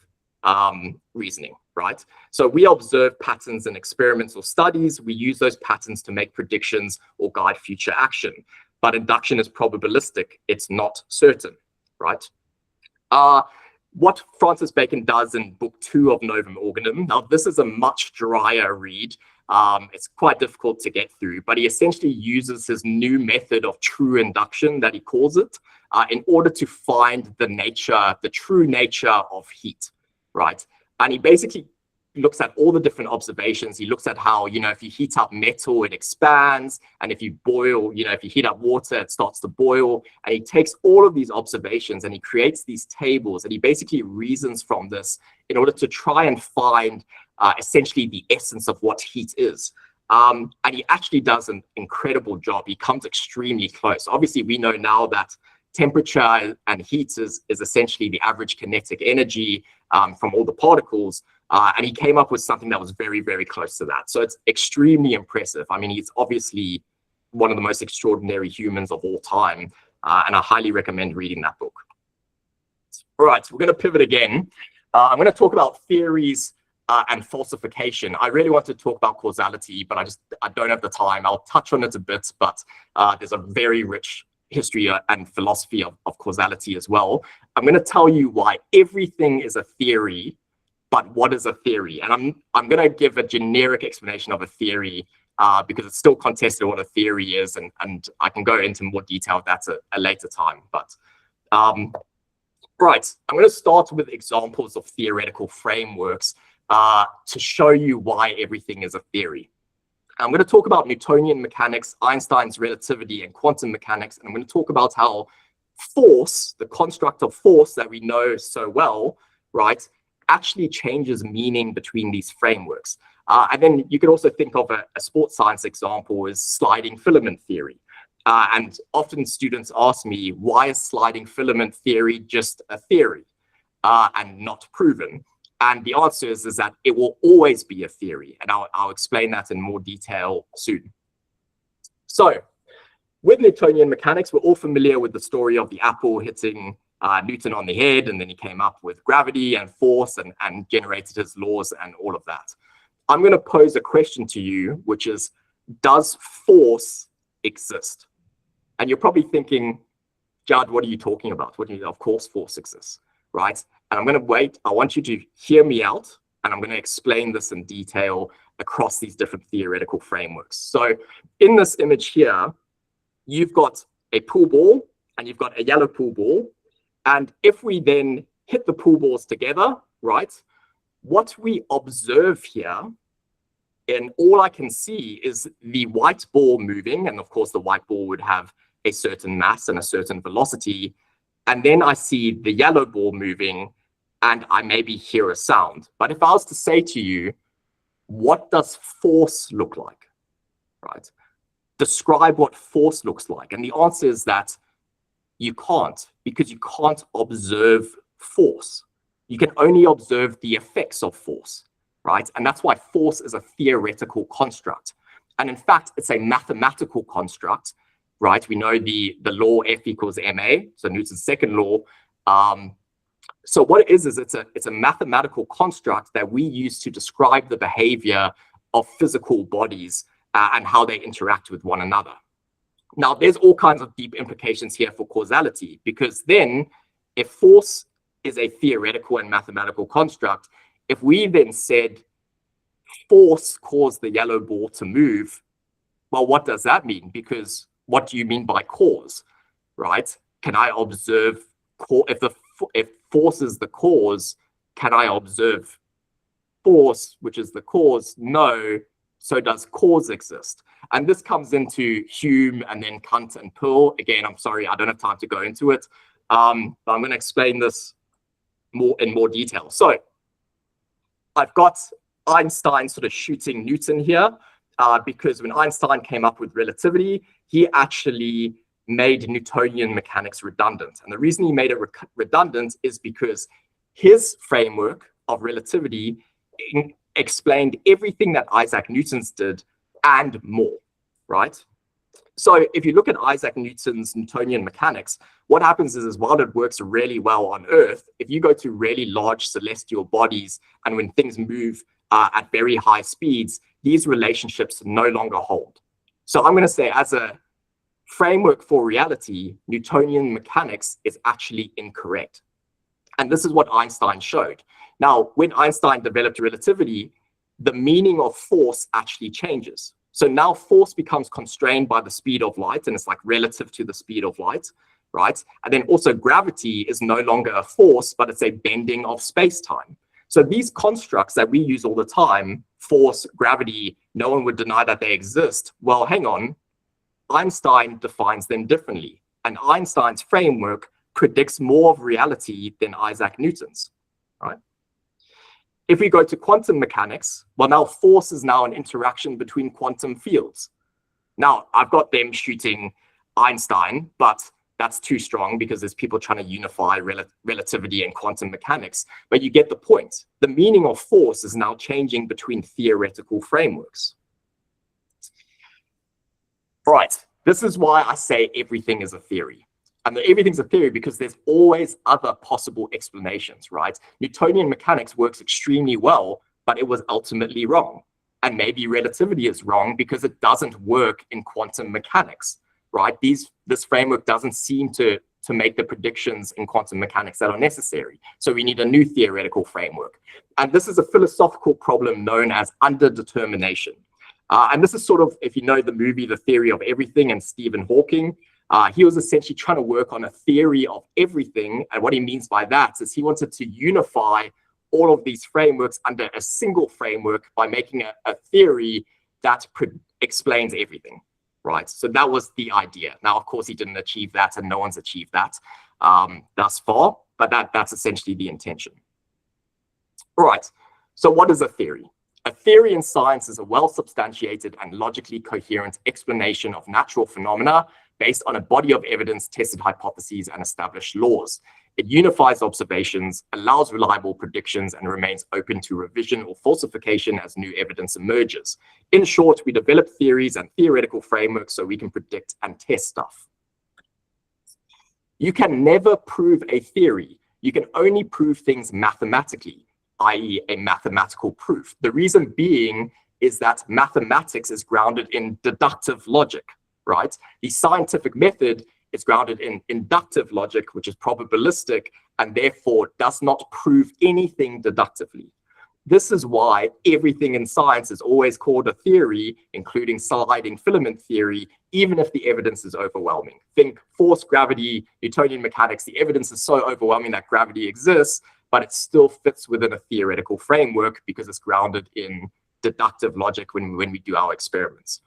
reasoning, right? So we observe patterns in experiments or studies. We use those patterns to make predictions or guide future action. But induction is probabilistic. It's not certain, right? What Francis Bacon does in book 2 of Novum Organum, now this is a much drier read. It's quite difficult to get through, but he essentially uses his new method of true induction, that he calls it, in order to find the true nature of heat, right? And he basically looks at all the different observations. He looks at how, if you heat up metal, it expands. And if you boil, if you heat up water, it starts to boil. And he takes all of these observations and he creates these tables, and he basically reasons from this in order to try and find essentially the essence of what heat is. And he actually does an incredible job. He comes extremely close. Obviously, we know now that temperature and heat is essentially the average kinetic energy from all the particles. And he came up with something that was very, very close to that. So it's extremely impressive. I mean, he's obviously one of the most extraordinary humans of all time. And I highly recommend reading that book. All right, we're going to pivot again. I'm going to talk about theories and falsification. I really want to talk about causality, but I don't have the time. I'll touch on it a bit, but there's a very rich history and philosophy of causality as well. I'm going to tell you why everything is a theory. But what is a theory? And I'm going to give a generic explanation of a theory because it's still contested what a theory is, and I can go into more detail if that's a later time. But right, I'm going to start with examples of theoretical frameworks to show you why everything is a theory. I'm going to talk about Newtonian mechanics, Einstein's relativity, and quantum mechanics, and I'm going to talk about how force, the construct of force that we know so well, right, actually changes meaning between these frameworks. And then you could also think of a sports science example as sliding filament theory. And often students ask me, why is sliding filament theory just a theory and not proven? And the answer is that it will always be a theory. And I'll explain that in more detail soon. So with Newtonian mechanics, we're all familiar with the story of the apple hitting Newton on the head, and then he came up with gravity and force and generated his laws and all of that. I'm going to pose a question to you, which is, does force exist? And you're probably thinking, Judd, what are you talking about? Of course force exists, right? And I'm going to wait. I want you to hear me out, and I'm going to explain this in detail across these different theoretical frameworks. So in this image here, you've got a pool ball and you've got a yellow pool ball. And if we then hit the pool balls together, right, what we observe here, and all I can see is the white ball moving. And of course, the white ball would have a certain mass and a certain velocity. And then I see the yellow ball moving, and I maybe hear a sound. But if I was to say to you, what does force look like, right? Describe what force looks like. And the answer is that you can't, because you can't observe force. You can only observe the effects of force, right? And that's why force is a theoretical construct. And in fact, it's a mathematical construct, right? We know the law F equals ma, so Newton's second law. So what it is it's a mathematical construct that we use to describe the behavior of physical bodies and how they interact with one another. Now, there's all kinds of deep implications here for causality, because then if force is a theoretical and mathematical construct, if we then said force caused the yellow ball to move, well, what does that mean? Because what do you mean by cause, right? Can I observe, if force is the cause, can I observe force, which is the cause? No. So does cause exist? And this comes into Hume and then Kant and Pearl. Again, I'm sorry, I don't have time to go into it. But I'm going to explain this in more detail. So I've got Einstein sort of shooting Newton here, because when Einstein came up with relativity, he actually made Newtonian mechanics redundant. And the reason he made it redundant is because his framework of relativity explained everything that Isaac Newton's did and more, right? So if you look at Isaac Newton's Newtonian mechanics, what happens is while it works really well on Earth, if you go to really large celestial bodies and when things move at very high speeds, these relationships no longer hold. So I'm going to say, as a framework for reality, Newtonian mechanics is actually incorrect. And this is what Einstein showed. Now, when Einstein developed relativity, the meaning of force actually changes. So now force becomes constrained by the speed of light, and it's like relative to the speed of light, right? And then also gravity is no longer a force, but it's a bending of space-time. So these constructs that we use all the time, force, gravity, no one would deny that they exist. Well, hang on, Einstein defines them differently. And Einstein's framework predicts more of reality than Isaac Newton's, right? If we go to quantum mechanics, well, now force is now an interaction between quantum fields. Now, I've got them shooting Einstein, but that's too strong because there's people trying to unify relativity and quantum mechanics. But you get the point. The meaning of force is now changing between theoretical frameworks. All right, this is why I say everything is a theory. And everything's a theory because there's always other possible explanations, right? Newtonian mechanics works extremely well, but it was ultimately wrong. And maybe relativity is wrong because it doesn't work in quantum mechanics, right? This framework doesn't seem to make the predictions in quantum mechanics that are necessary. So we need a new theoretical framework. And this is a philosophical problem known as underdetermination. And this is sort of, if you know the movie, The Theory of Everything, and Stephen Hawking, he was essentially trying to work on a theory of everything. And what he means by that is he wanted to unify all of these frameworks under a single framework by making a theory that explains everything, right? So that was the idea. Now, of course, he didn't achieve that, and no one's achieved that thus far, but that's essentially the intention. All right, so what is a theory? A theory in science is a well-substantiated and logically coherent explanation of natural phenomena based on a body of evidence, tested hypotheses, and established laws. It unifies observations, allows reliable predictions, and remains open to revision or falsification as new evidence emerges. In short, we develop theories and theoretical frameworks so we can predict and test stuff. You can never prove a theory. You can only prove things mathematically, i.e. a mathematical proof. The reason being is that mathematics is grounded in deductive logic, right? The scientific method is grounded in inductive logic, which is probabilistic, and therefore does not prove anything deductively. This is why everything in science is always called a theory, including sliding filament theory, even if the evidence is overwhelming. Think force, gravity, Newtonian mechanics. The evidence is so overwhelming that gravity exists, but it still fits within a theoretical framework because it's grounded in deductive logic when we do our experiments.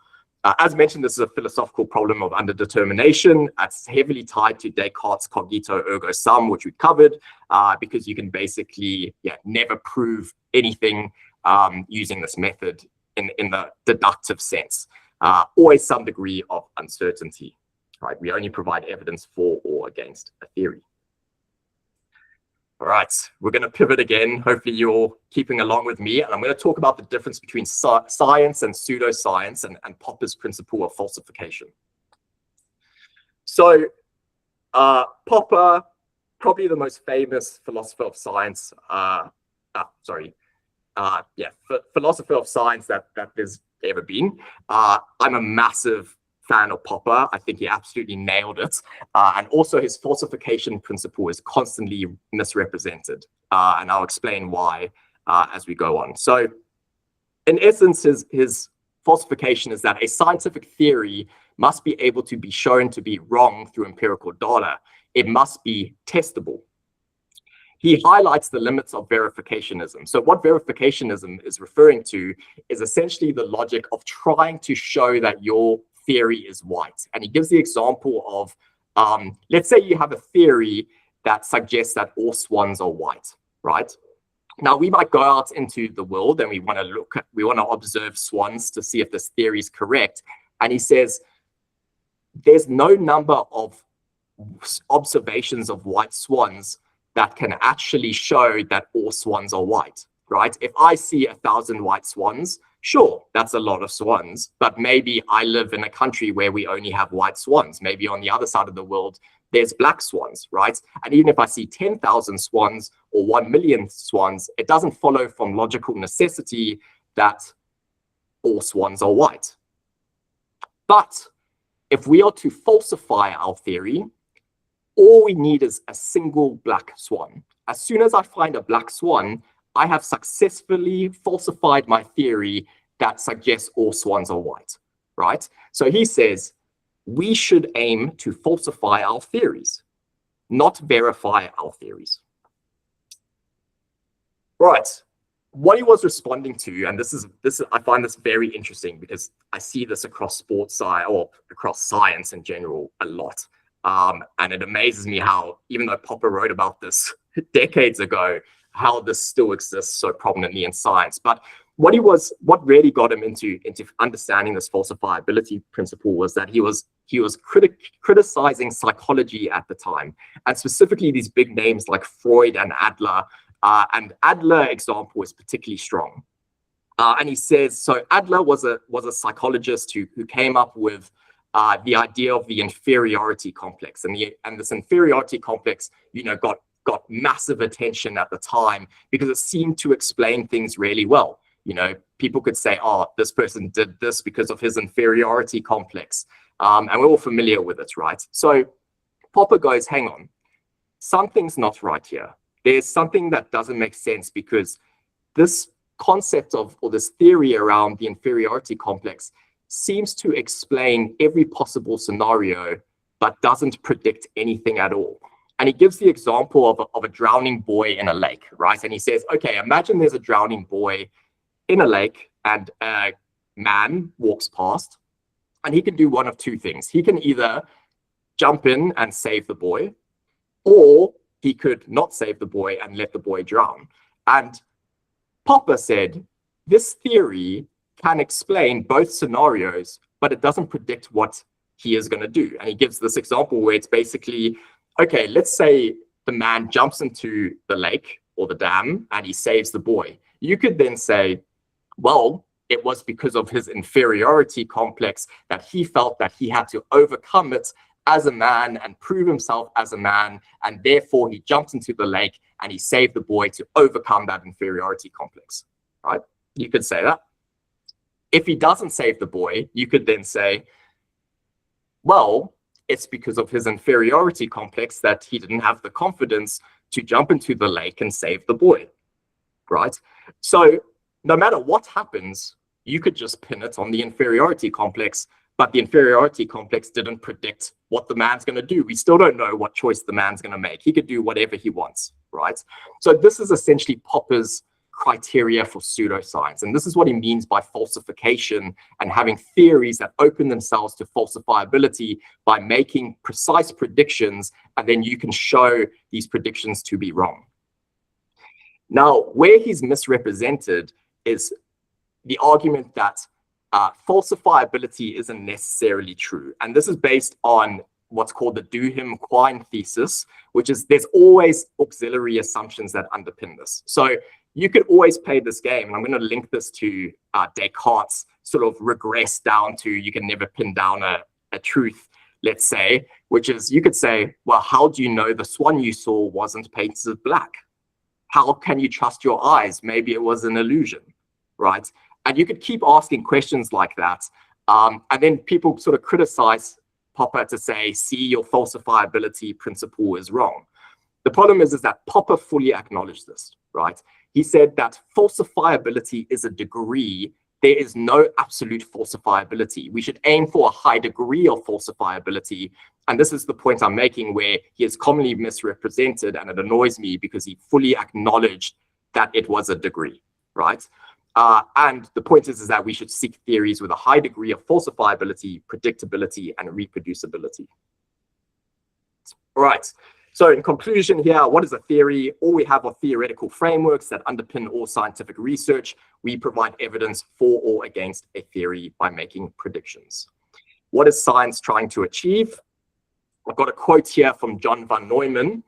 As mentioned, this is a philosophical problem of underdetermination. It's heavily tied to Descartes' cogito ergo sum, which we covered, because you can basically never prove anything using this method in the deductive sense. Always some degree of uncertainty, right? We only provide evidence for or against a theory. All right, we're going to pivot again. Hopefully you're keeping along with me. And I'm going to talk about the difference between science and pseudoscience and Popper's principle of falsification. So Popper, probably the most famous philosopher of science, philosopher of science that there's ever been. I'm a massive fan of Popper. I think he absolutely nailed it. And also his falsification principle is constantly misrepresented. And I'll explain why as we go on. So in essence, his falsification is that a scientific theory must be able to be shown to be wrong through empirical data. It must be testable. He highlights the limits of verificationism. So what verificationism is referring to is essentially the logic of trying to show that your theory is white. And he gives the example of, let's say you have a theory that suggests that all swans are white, right? Now we might go out into the world and we want to observe swans to see if this theory is correct. And he says, there's no number of observations of white swans that can actually show that all swans are white, right? If I see 1,000 white swans, sure, that's a lot of swans, but maybe I live in a country where we only have white swans. Maybe on the other side of the world, there's black swans, right? And even if I see 10,000 swans or 1 million swans, it doesn't follow from logical necessity that all swans are white. But if we are to falsify our theory, all we need is a single black swan. As soon as I find a black swan, I have successfully falsified my theory that suggests all swans are white, right? So he says, we should aim to falsify our theories, not verify our theories. Right. What he was responding to, and this is I find this very interesting because I see this across sports science or across science in general a lot. And it amazes me how, even though Popper wrote about this decades ago, how this still exists so prominently in science. But what really got him into understanding this falsifiability principle was that he was criticizing psychology at the time, and specifically these big names like Freud and Adler. And Adler example is particularly strong. And he says, so Adler was a psychologist who came up with the idea of the inferiority complex, and this inferiority complex, got massive attention at the time because it seemed to explain things really well. People could say, oh, this person did this because of his inferiority complex. And we're all familiar with it, right? So Popper goes, hang on, something's not right here. There's something that doesn't make sense because this concept or this theory around the inferiority complex seems to explain every possible scenario, but doesn't predict anything at all. And he gives the example of a drowning boy in a lake, right? And he says, okay, imagine there's a drowning boy in a lake and a man walks past, and he can do one of two things. He can either jump in and save the boy, or he could not save the boy and let the boy drown. And Popper said, this theory can explain both scenarios, but it doesn't predict what he is going to do. And he gives this example where it's basically, okay, let's say the man jumps into the lake or the dam and he saves the boy. You could then say, well, it was because of his inferiority complex that he felt that he had to overcome it as a man and prove himself as a man, and therefore he jumps into the lake and he saved the boy to overcome that inferiority complex, right? You could say that. If he doesn't save the boy, you could then say, well, it's because of his inferiority complex that he didn't have the confidence to jump into the lake and save the boy, right? So no matter what happens, you could just pin it on the inferiority complex, but the inferiority complex didn't predict what the man's going to do. We still don't know what choice the man's going to make. He could do whatever he wants, right? So this is essentially Popper's criteria for pseudoscience. And this is what he means by falsification and having theories that open themselves to falsifiability by making precise predictions, and then you can show these predictions to be wrong. Now, where he's misrepresented is the argument that falsifiability isn't necessarily true. And this is based on what's called the Duhem-Quine thesis, which is there's always auxiliary assumptions that underpin this. So you could always play this game, and I'm going to link this to Descartes' sort of regress down to you can never pin down a truth, let's say, which is you could say, well, how do you know the swan you saw wasn't painted black? How can you trust your eyes? Maybe it was an illusion, right? And you could keep asking questions like that. And then people sort of criticize Popper to say, see, your falsifiability principle is wrong. The problem is that Popper fully acknowledged this, right? He said that falsifiability is a degree. There is no absolute falsifiability. We should aim for a high degree of falsifiability. And this is the point I'm making, where he is commonly misrepresented, and it annoys me because he fully acknowledged that it was a degree, right? And the point is that we should seek theories with a high degree of falsifiability, predictability, and reproducibility. All right. So in conclusion here, what is a theory? All we have are theoretical frameworks that underpin all scientific research. We provide evidence for or against a theory by making predictions. What is science trying to achieve? I've got a quote here from John von Neumann,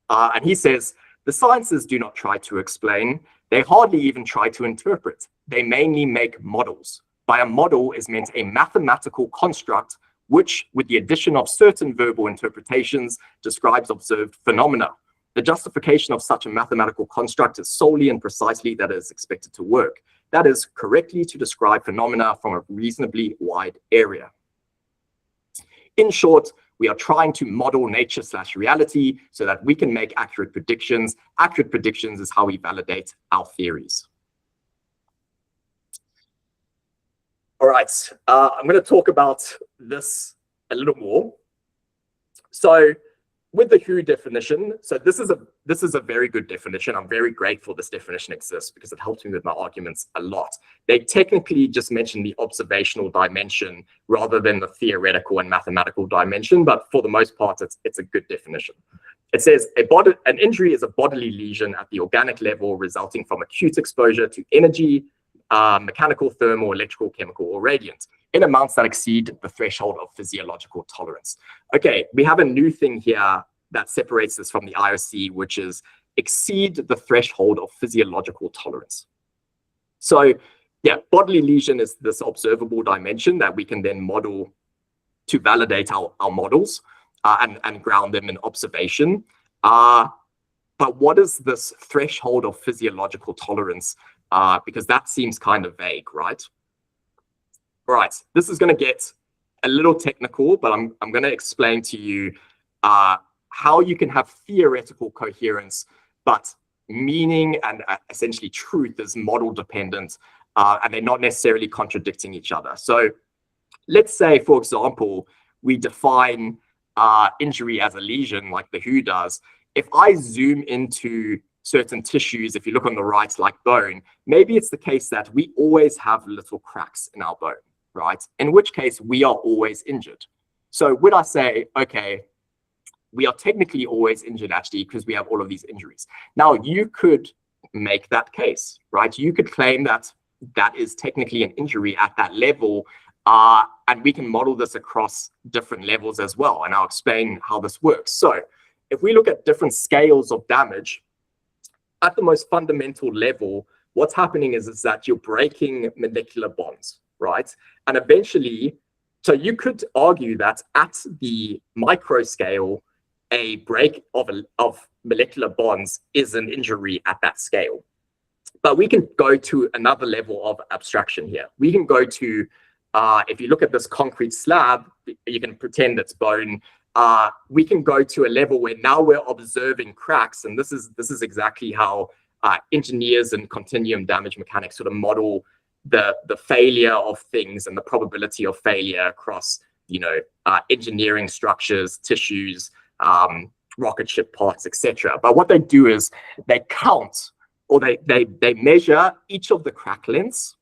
and he says, "The sciences do not try to explain. They hardly even try to interpret. They mainly make models. By a model is meant a mathematical construct which, with the addition of certain verbal interpretations, describes observed phenomena. The justification of such a mathematical construct is solely and precisely that it is expected to work. That is, correctly to describe phenomena from a reasonably wide area." In short, We are trying to model nature/reality so that we can make accurate predictions. Accurate predictions is how we validate our theories. All right, I'm going to talk about this a little more. So with the who definition, so this is a very good definition. I'm very grateful this definition exists because it helps me with my arguments a lot. They technically just mention the observational dimension rather than the theoretical and mathematical dimension, but for the most part, it's a good definition. It says an injury is a bodily lesion at the organic level resulting from acute exposure to energy, mechanical, thermal, electrical, chemical, or radiant in amounts that exceed the threshold of physiological tolerance. Okay, we have a new thing here that separates this from the IOC, which is exceed the threshold of physiological tolerance. So yeah, bodily lesion is this observable dimension that we can then model to validate our models and ground them in observation. But what is this threshold of physiological tolerance? Because that seems kind of vague, right? All right, this is going to get a little technical, but I'm going to explain to you how you can have theoretical coherence, but meaning and essentially truth is model dependent, and they're not necessarily contradicting each other. So let's say, for example, we define injury as a lesion like the WHO does. If I zoom into certain tissues, if you look on the right, like bone, maybe it's the case that we always have little cracks in our bone, right? In which case we are always injured. So would I say, okay, we are technically always injured actually because we have all of these injuries. Now you could make that case, right? You could claim that that is technically an injury at that level, and we can model this across different levels as well. And I'll explain how this works. So if we look at different scales of damage, at the most fundamental level, what's happening is that you're breaking molecular bonds, right? And eventually, so you could argue that at the micro scale, a break of molecular bonds is an injury at that scale. But we can go to another level of abstraction here. We can go to, if you look at this concrete slab, you can pretend it's bone. We can go to a level where now we're observing cracks, and this is exactly how engineers and continuum damage mechanics sort of model the failure of things and the probability of failure across, you know, engineering structures, tissues, rocket ship parts, etc. But what they do is they count, or they measure each of the crack lengths,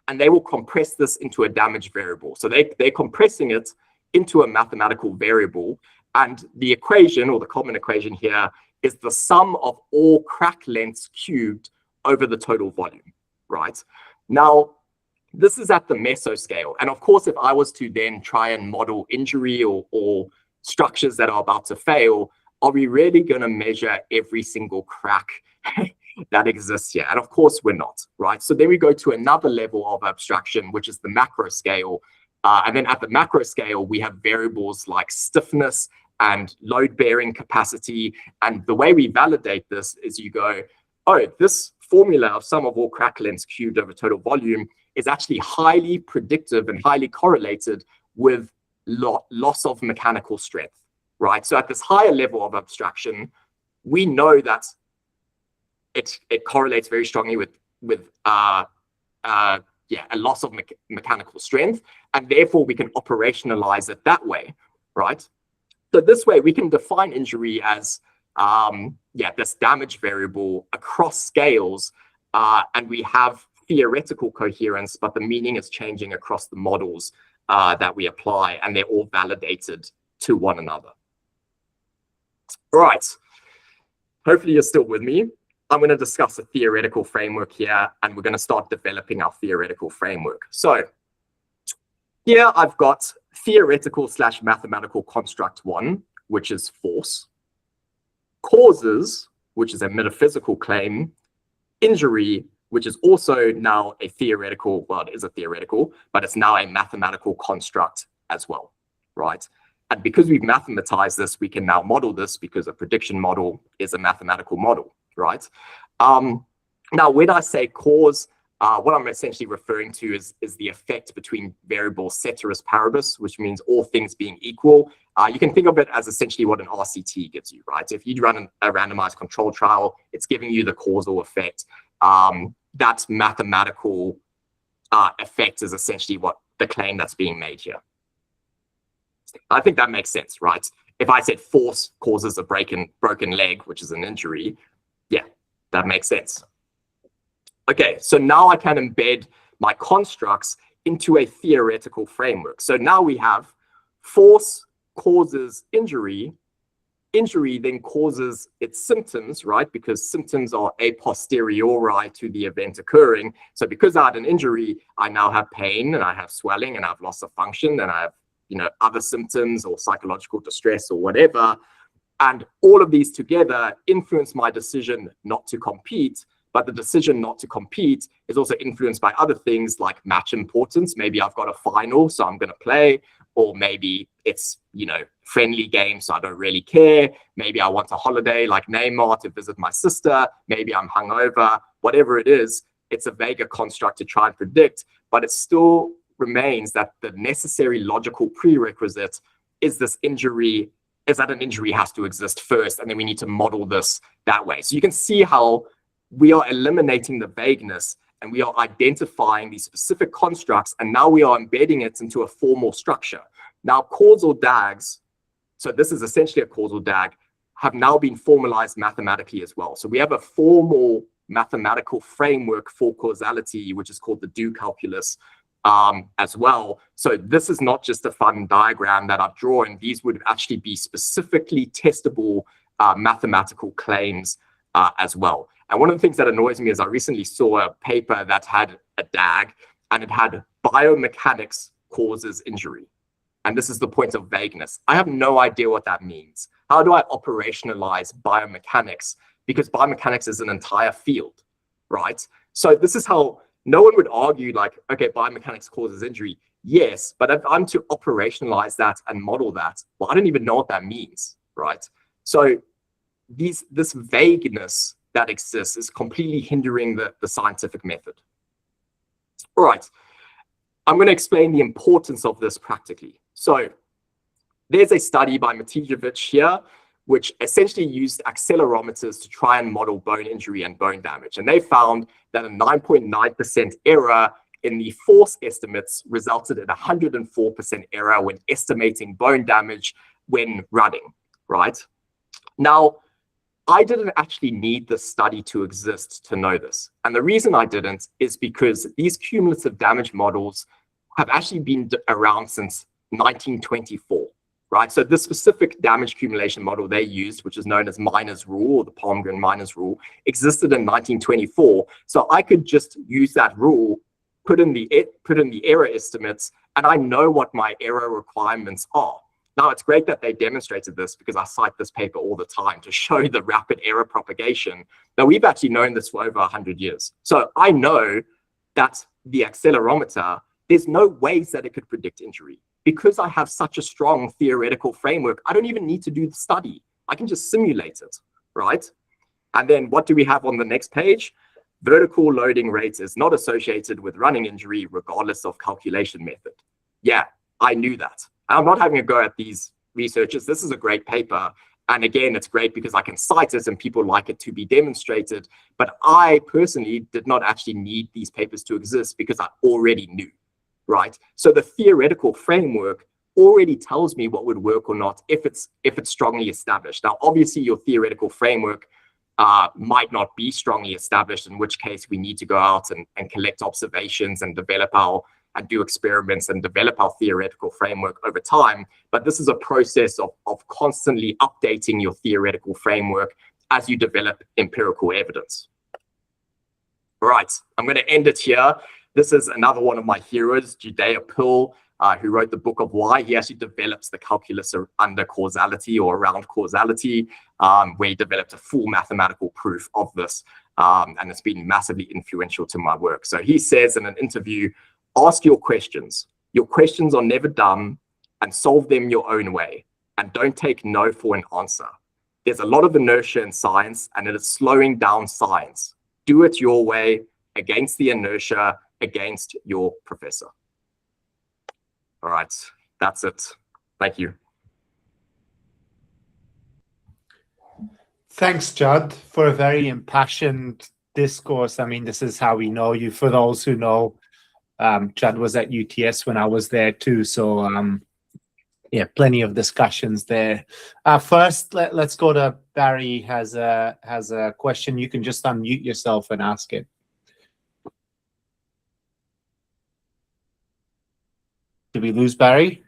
and they will compress this into a damage variable. So they're compressing it into a mathematical variable, and the equation, or the common equation here, is the sum of all crack lengths cubed over the total volume, right? Now, this is at the mesoscale, and of course, if I was to then try and model injury or structures that are about to fail, are we really going to measure every single crack that exists here? And of course, we're not, right? So then we go to another level of abstraction, which is the macro scale. And then at the macro scale, we have variables like stiffness and load-bearing capacity. And the way we validate this is you go, oh, this formula of sum of all crack lengths cubed over total volume is actually highly predictive and highly correlated with loss of mechanical strength, right? So at this higher level of abstraction, we know that it correlates very strongly with a loss of mechanical strength, and therefore we can operationalize it that way, right? So this way we can define injury as this damage variable across scales, and we have theoretical coherence, but the meaning is changing across the models that we apply, and they're all validated to one another. All right, hopefully you're still with me. I'm going to discuss a theoretical framework here, and we're going to start developing our theoretical framework. So here I've got theoretical / mathematical construct 1, which is force, causes, which is a metaphysical claim, injury, which is also now a theoretical, well, it is a theoretical, but it's now a mathematical construct as well, right? And because we've mathematized this, we can now model this because a prediction model is a mathematical model, right? Now, when I say cause, What I'm essentially referring to is the effect between variables ceteris paribus, which means all things being equal. You can think of it as essentially what an RCT gives you, right? If you run a randomized control trial, it's giving you the causal effect. That mathematical effect is essentially what the claim that's being made here. I think that makes sense, right? If I said force causes a broken leg, which is an injury, yeah, that makes sense. Okay, so now I can embed my constructs into a theoretical framework. So now we have force causes injury, injury then causes its symptoms, right? Because symptoms are a posteriori to the event occurring. So because I had an injury, I now have pain and I have swelling and I have loss of function and I have, other symptoms or psychological distress or whatever. And all of these together influence my decision not to compete. But the decision not to compete is also influenced by other things like match importance. Maybe I've got a final, so I'm going to play. Or maybe it's, friendly game, so I don't really care. Maybe I want a holiday like Neymar to visit my sister. Maybe I'm hungover. Whatever it is, it's a vaguer construct to try and predict. But it still remains that the necessary logical prerequisite is this injury, is that an injury has to exist first. And then we need to model this that way. So you can see how we are eliminating the vagueness and we are identifying these specific constructs, and now we are embedding it into a formal structure. Now, causal DAGs, so this is essentially a causal DAG, have now been formalized mathematically as well. So we have a formal mathematical framework for causality, which is called the do calculus as well. So this is not just a fun diagram that I've drawn. These would actually be specifically testable mathematical claims as well. And one of the things that annoys me is I recently saw a paper that had a DAG and it had biomechanics causes injury. And this is the point of vagueness. I have no idea what that means. How do I operationalize biomechanics? Because biomechanics is an entire field, right? So this is how no one would argue like, okay, biomechanics causes injury. Yes, but if I'm to operationalize that and model that, well, I don't even know what that means, right? So this vagueness that exists is completely hindering the scientific method. All right, I'm going to explain the importance of this practically. So there's a study by Matijevich here, which essentially used accelerometers to try and model bone injury and bone damage. And they found that a 9.9% error in the force estimates resulted in 104% error when estimating bone damage when running, right? Now, I didn't actually need this study to exist to know this. And the reason I didn't is because these cumulative damage models have actually been around since 1924, right? So this specific damage accumulation model they used, which is known as Miner's rule, or the Palmgren-Miner's rule, existed in 1924. So I could just use that rule, put in the error estimates, and I know what my error requirements are. Now, it's great that they demonstrated this because I cite this paper all the time to show the rapid error propagation. Now, we've actually known this for over 100 years. So I know that the accelerometer, there's no ways that it could predict injury. Because I have such a strong theoretical framework, I don't even need to do the study. I can just simulate it, right? And then what do we have on the next page? Vertical loading rate is not associated with running injury regardless of calculation method. Yeah, I knew that. I'm not having a go at these researchers. This is a great paper. And again, it's great because I can cite it and people like it to be demonstrated. But I personally did not actually need these papers to exist because I already knew, right? So the theoretical framework already tells me what would work or not if it's strongly established. Now, obviously, your theoretical framework might not be strongly established, in which case we need to go out and collect observations and do experiments and develop our theoretical framework over time. But this is a process of constantly updating your theoretical framework as you develop empirical evidence. All right, I'm going to end it here. This is another one of my heroes, Judd, who wrote the Book of Why. He actually develops the calculus under causality or around causality, where he developed a full mathematical proof of this. And it's been massively influential to my work. So he says in an interview, ask your questions. Your questions are never dumb, and solve them your own way. And don't take no for an answer. There's a lot of inertia in science, and it is slowing down science. Do it your way, against the inertia, against your professor. All right, that's it. Thank you. Thanks, Judd, for a very impassioned discourse. I mean, this is how we know you. For those who know, Judd was at UTS when I was there too. So yeah, plenty of discussions there. First, let's go to Barry has a question. You can just unmute yourself and ask it. Did we lose Barry?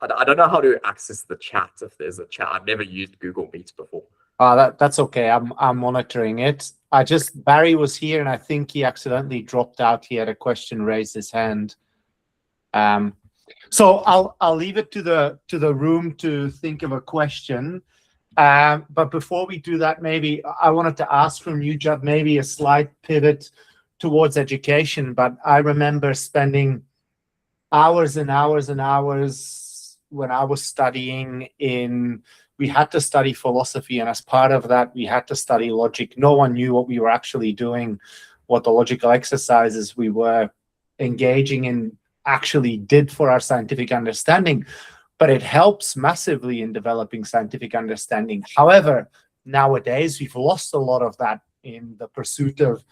I don't know how to access the chat if there's a chat. I've never used Google Meet before. That's okay. I'm monitoring it. Barry was here and I think he accidentally dropped out. He had a question, raised his hand. So I'll leave it to the room to think of a question. But before we do that, maybe I wanted to ask from you, Judd, maybe a slight pivot towards education. But I remember spending hours and hours and hours when I was studying we had to study philosophy, and as part of that, we had to study logic. No one knew what we were actually doing, what the logical exercises we were engaging in actually did for our scientific understanding, but it helps massively in developing scientific understanding. However, nowadays, we've lost a lot of that in the pursuit of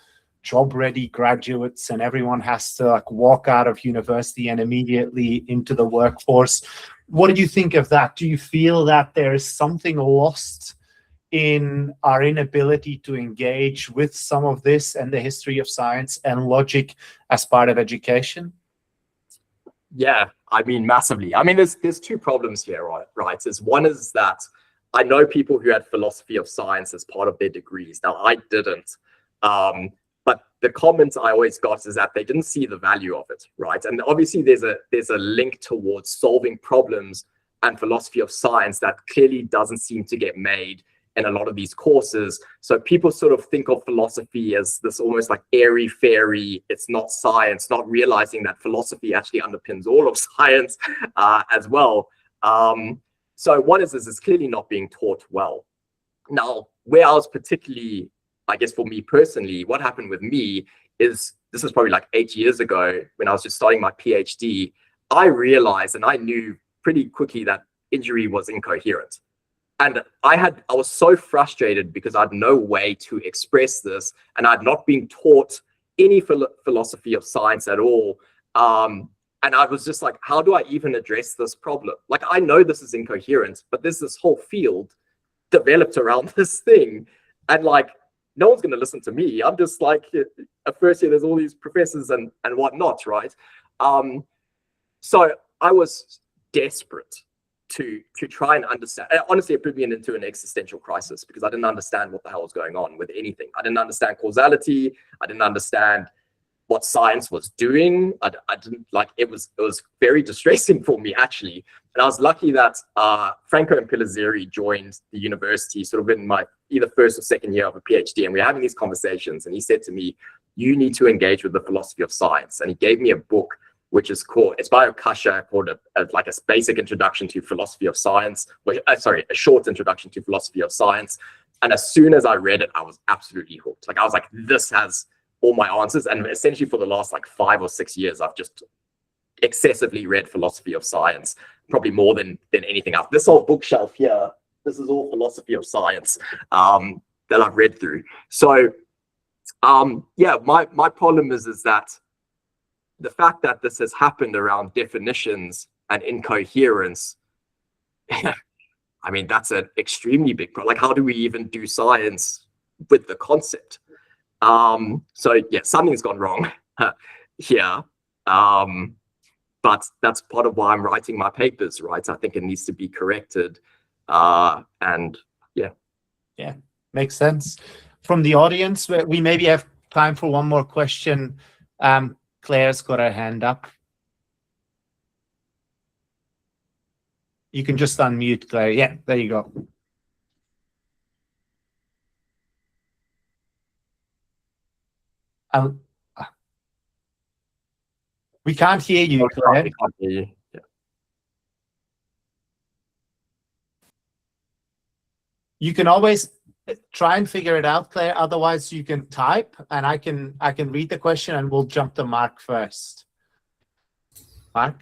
job-ready graduates, and everyone has to walk out of university and immediately into the workforce. What do you think of that? Do you feel that there is something lost in our inability to engage with some of this and the history of science and logic as part of education? Yeah, I mean, massively. I mean, there's two problems here, right? One is that I know people who had philosophy of science as part of their degrees. Now, I didn't. But the comments I always got is that they didn't see the value of it, right? And obviously there's a link towards solving problems and philosophy of science that clearly doesn't seem to get made in a lot of these courses. So people sort of think of philosophy as this almost like airy fairy, it's not science, not realizing that philosophy actually underpins all of science as well. So one is it's clearly not being taught well. Now, where I was particularly, I guess for me personally, what happened with me is, this was probably like 8 years ago when I was just starting my PhD, I realized and I knew pretty quickly that injury was incoherent. And I was so frustrated because I had no way to express this, and I'd not been taught any philosophy of science at all. And I was just like, how do I even address this problem? Like, I know this is incoherent, but there's this whole field developed around this thing. And like, no one's going to listen to me. I'm just like, at first year, there's all these professors and whatnot, right? So I was desperate to try and understand. Honestly, it put me into an existential crisis because I didn't understand what the hell was going on with anything. I didn't understand causality. I didn't understand what science was doing. I didn't like, it was very distressing for me, actually. And I was lucky that Franco and Pilizzeri joined the university sort of in my either first or second year of a PhD, and we were having these conversations, and he said to me, you need to engage with the philosophy of science. And he gave me a book which is called, it's by Okasha, called like a basic introduction to philosophy of science, sorry, a short introduction to philosophy of science. And as soon as I read it, I was absolutely hooked. Like, I was like, this has all my answers. And essentially for the last like 5 or 6 years, I've just excessively read philosophy of science, probably more than anything else. This whole bookshelf here, this is all philosophy of science that I've read through. So yeah, my problem is that the fact that this has happened around definitions and incoherence, I mean, that's an extremely big problem. Like, how do we even do science with the concept? So yeah, something's gone wrong here. But that's part of why I'm writing my papers, right? I think it needs to be corrected. And yeah. Yeah, makes sense. From the audience, we maybe have time for one more question. Claire's got her hand up. You can just unmute, Claire. Yeah, there you go. We can't hear you, Claire. We can't hear you. Yeah. You can always try and figure it out, Claire. Otherwise, you can type, and I can read the question, and we'll jump to Mark first. Mark.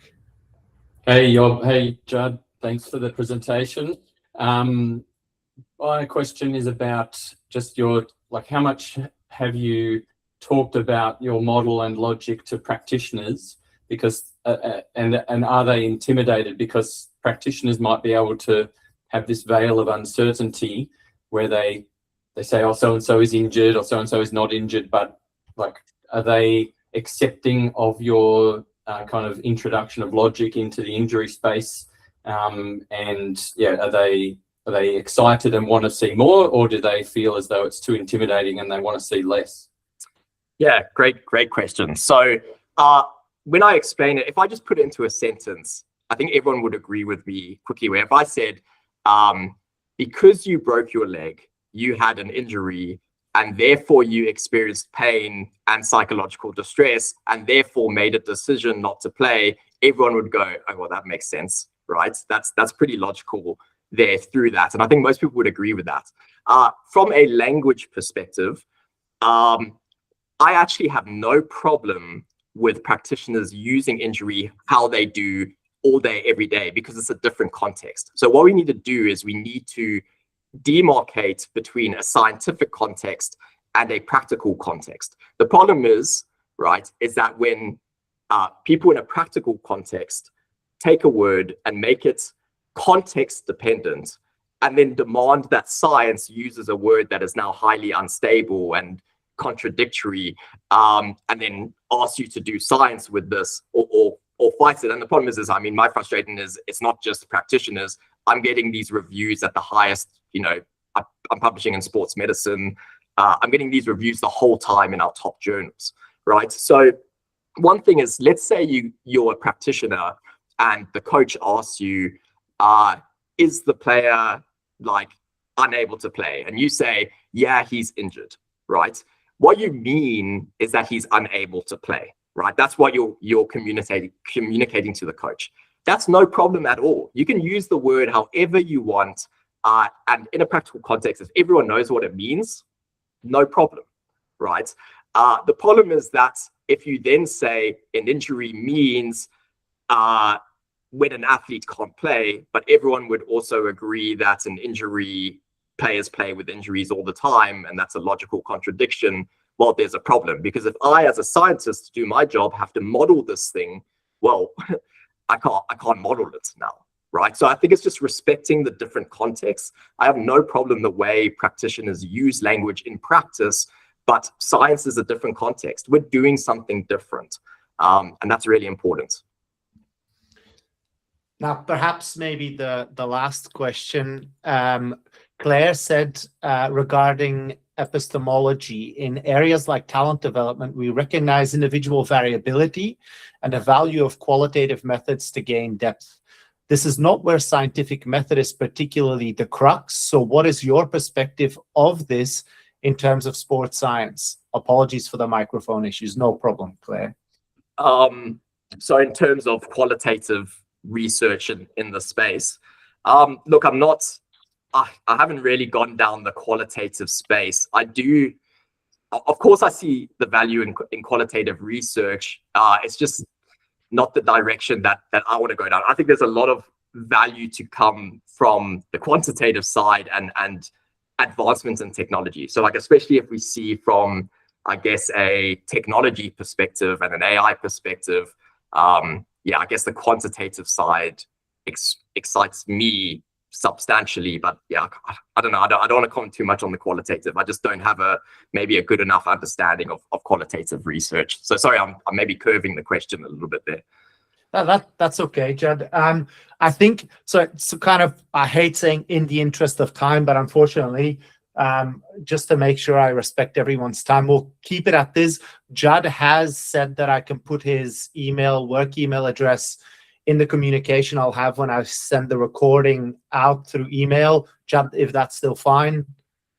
Hey, Job. Hey, Judd. Thanks for the presentation. My question is about just your, like, how much have you talked about your model and logic to practitioners? Because and are they intimidated because practitioners might be able to have this veil of uncertainty where they say, oh, so and so is injured or so and so is not injured, but like, are they accepting of your kind of introduction of logic into the injury space? And yeah, are they excited and want to see more, or do they feel as though it's too intimidating and they want to see less? Yeah, great question. So when I explain it, if I just put it into a sentence, I think everyone would agree with me quickly, where if I said, because you broke your leg, you had an injury, and therefore you experienced pain and psychological distress, and therefore made a decision not to play, everyone would go, oh, well, that makes sense, right? That's pretty logical there through that. And I think most people would agree with that. From a language perspective, I actually have no problem with practitioners using injury how they do all day, every day, because it's a different context. So what we need to do is we need to demarcate between a scientific context and a practical context. The problem is, right, is that when people in a practical context take a word and make it context dependent, and then demand that science uses a word that is now highly unstable and contradictory, and then ask you to do science with this or fight it. And the problem is I mean, my frustration is it's not just practitioners. I'm getting these reviews at the highest, you know, I'm publishing in sports medicine. I'm getting these reviews the whole time in our top journals, right? So one thing is, let's say you're a practitioner and the coach asks you, is the player like unable to play? And you say, yeah, he's injured, right? What you mean is that he's unable to play, right? That's what you're communicating to the coach. That's no problem at all. You can use the word however you want. And in a practical context, if everyone knows what it means, no problem, right? The problem is that if you then say an injury means when an athlete can't play, but everyone would also agree that an injury, players play with injuries all the time, and that's a logical contradiction, well, there's a problem. Because if I, as a scientist, to do my job, have to model this thing, well, I can't model it now, right? So I think it's just respecting the different contexts. I have no problem the way practitioners use language in practice, but science is a different context. We're doing something different, and that's really important. Now, perhaps maybe the last question. Claire said regarding epistemology, in areas like talent development, we recognize individual variability and the value of qualitative methods to gain depth. This is not where scientific method is particularly the crux. So what is your perspective of this in terms of sports science? Apologies for the microphone issues. No problem, Claire. So in terms of qualitative research in the space, look, I haven't really gone down the qualitative space. I do, of course, I see the value in qualitative research. It's just not the direction that I want to go down. I think there's a lot of value to come from the quantitative side and advancements in technology. So like, especially if we see from, I guess, a technology perspective and an AI perspective, yeah, I guess the quantitative side excites me substantially, but yeah, I don't know. I don't want to comment too much on the qualitative. I just don't have maybe a good enough understanding of qualitative research. So sorry, I'm maybe curving the question a little bit there. That's okay, Judd. I think so. It's kind of, I hate saying in the interest of time, but unfortunately, just to make sure I respect everyone's time, we'll keep it at this. Judd has said that I can put his work email address in the communication I'll have when I send the recording out through email. Judd, if that's still fine.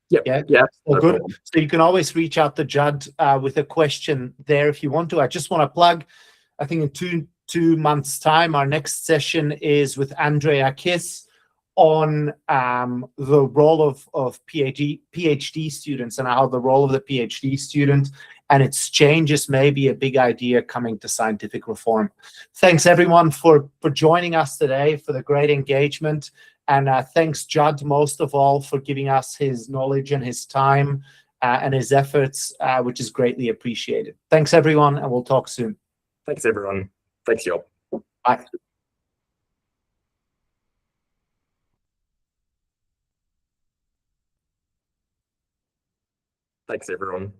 Yep. Yeah. Well, good. So you can always reach out to Judd with a question there if you want to. I just want to plug, I think in two months' time, our next session is with Andrea Kiss on the role of PhD students and how the role of the PhD student and its changes may be a big idea coming to scientific reform. Thanks everyone for joining us today, for the great engagement. And thanks Judd most of all for giving us his knowledge and his time and his efforts, which is greatly appreciated. Thanks everyone, and we'll talk soon. Thanks everyone. Thanks, Judd. Bye. Thanks everyone.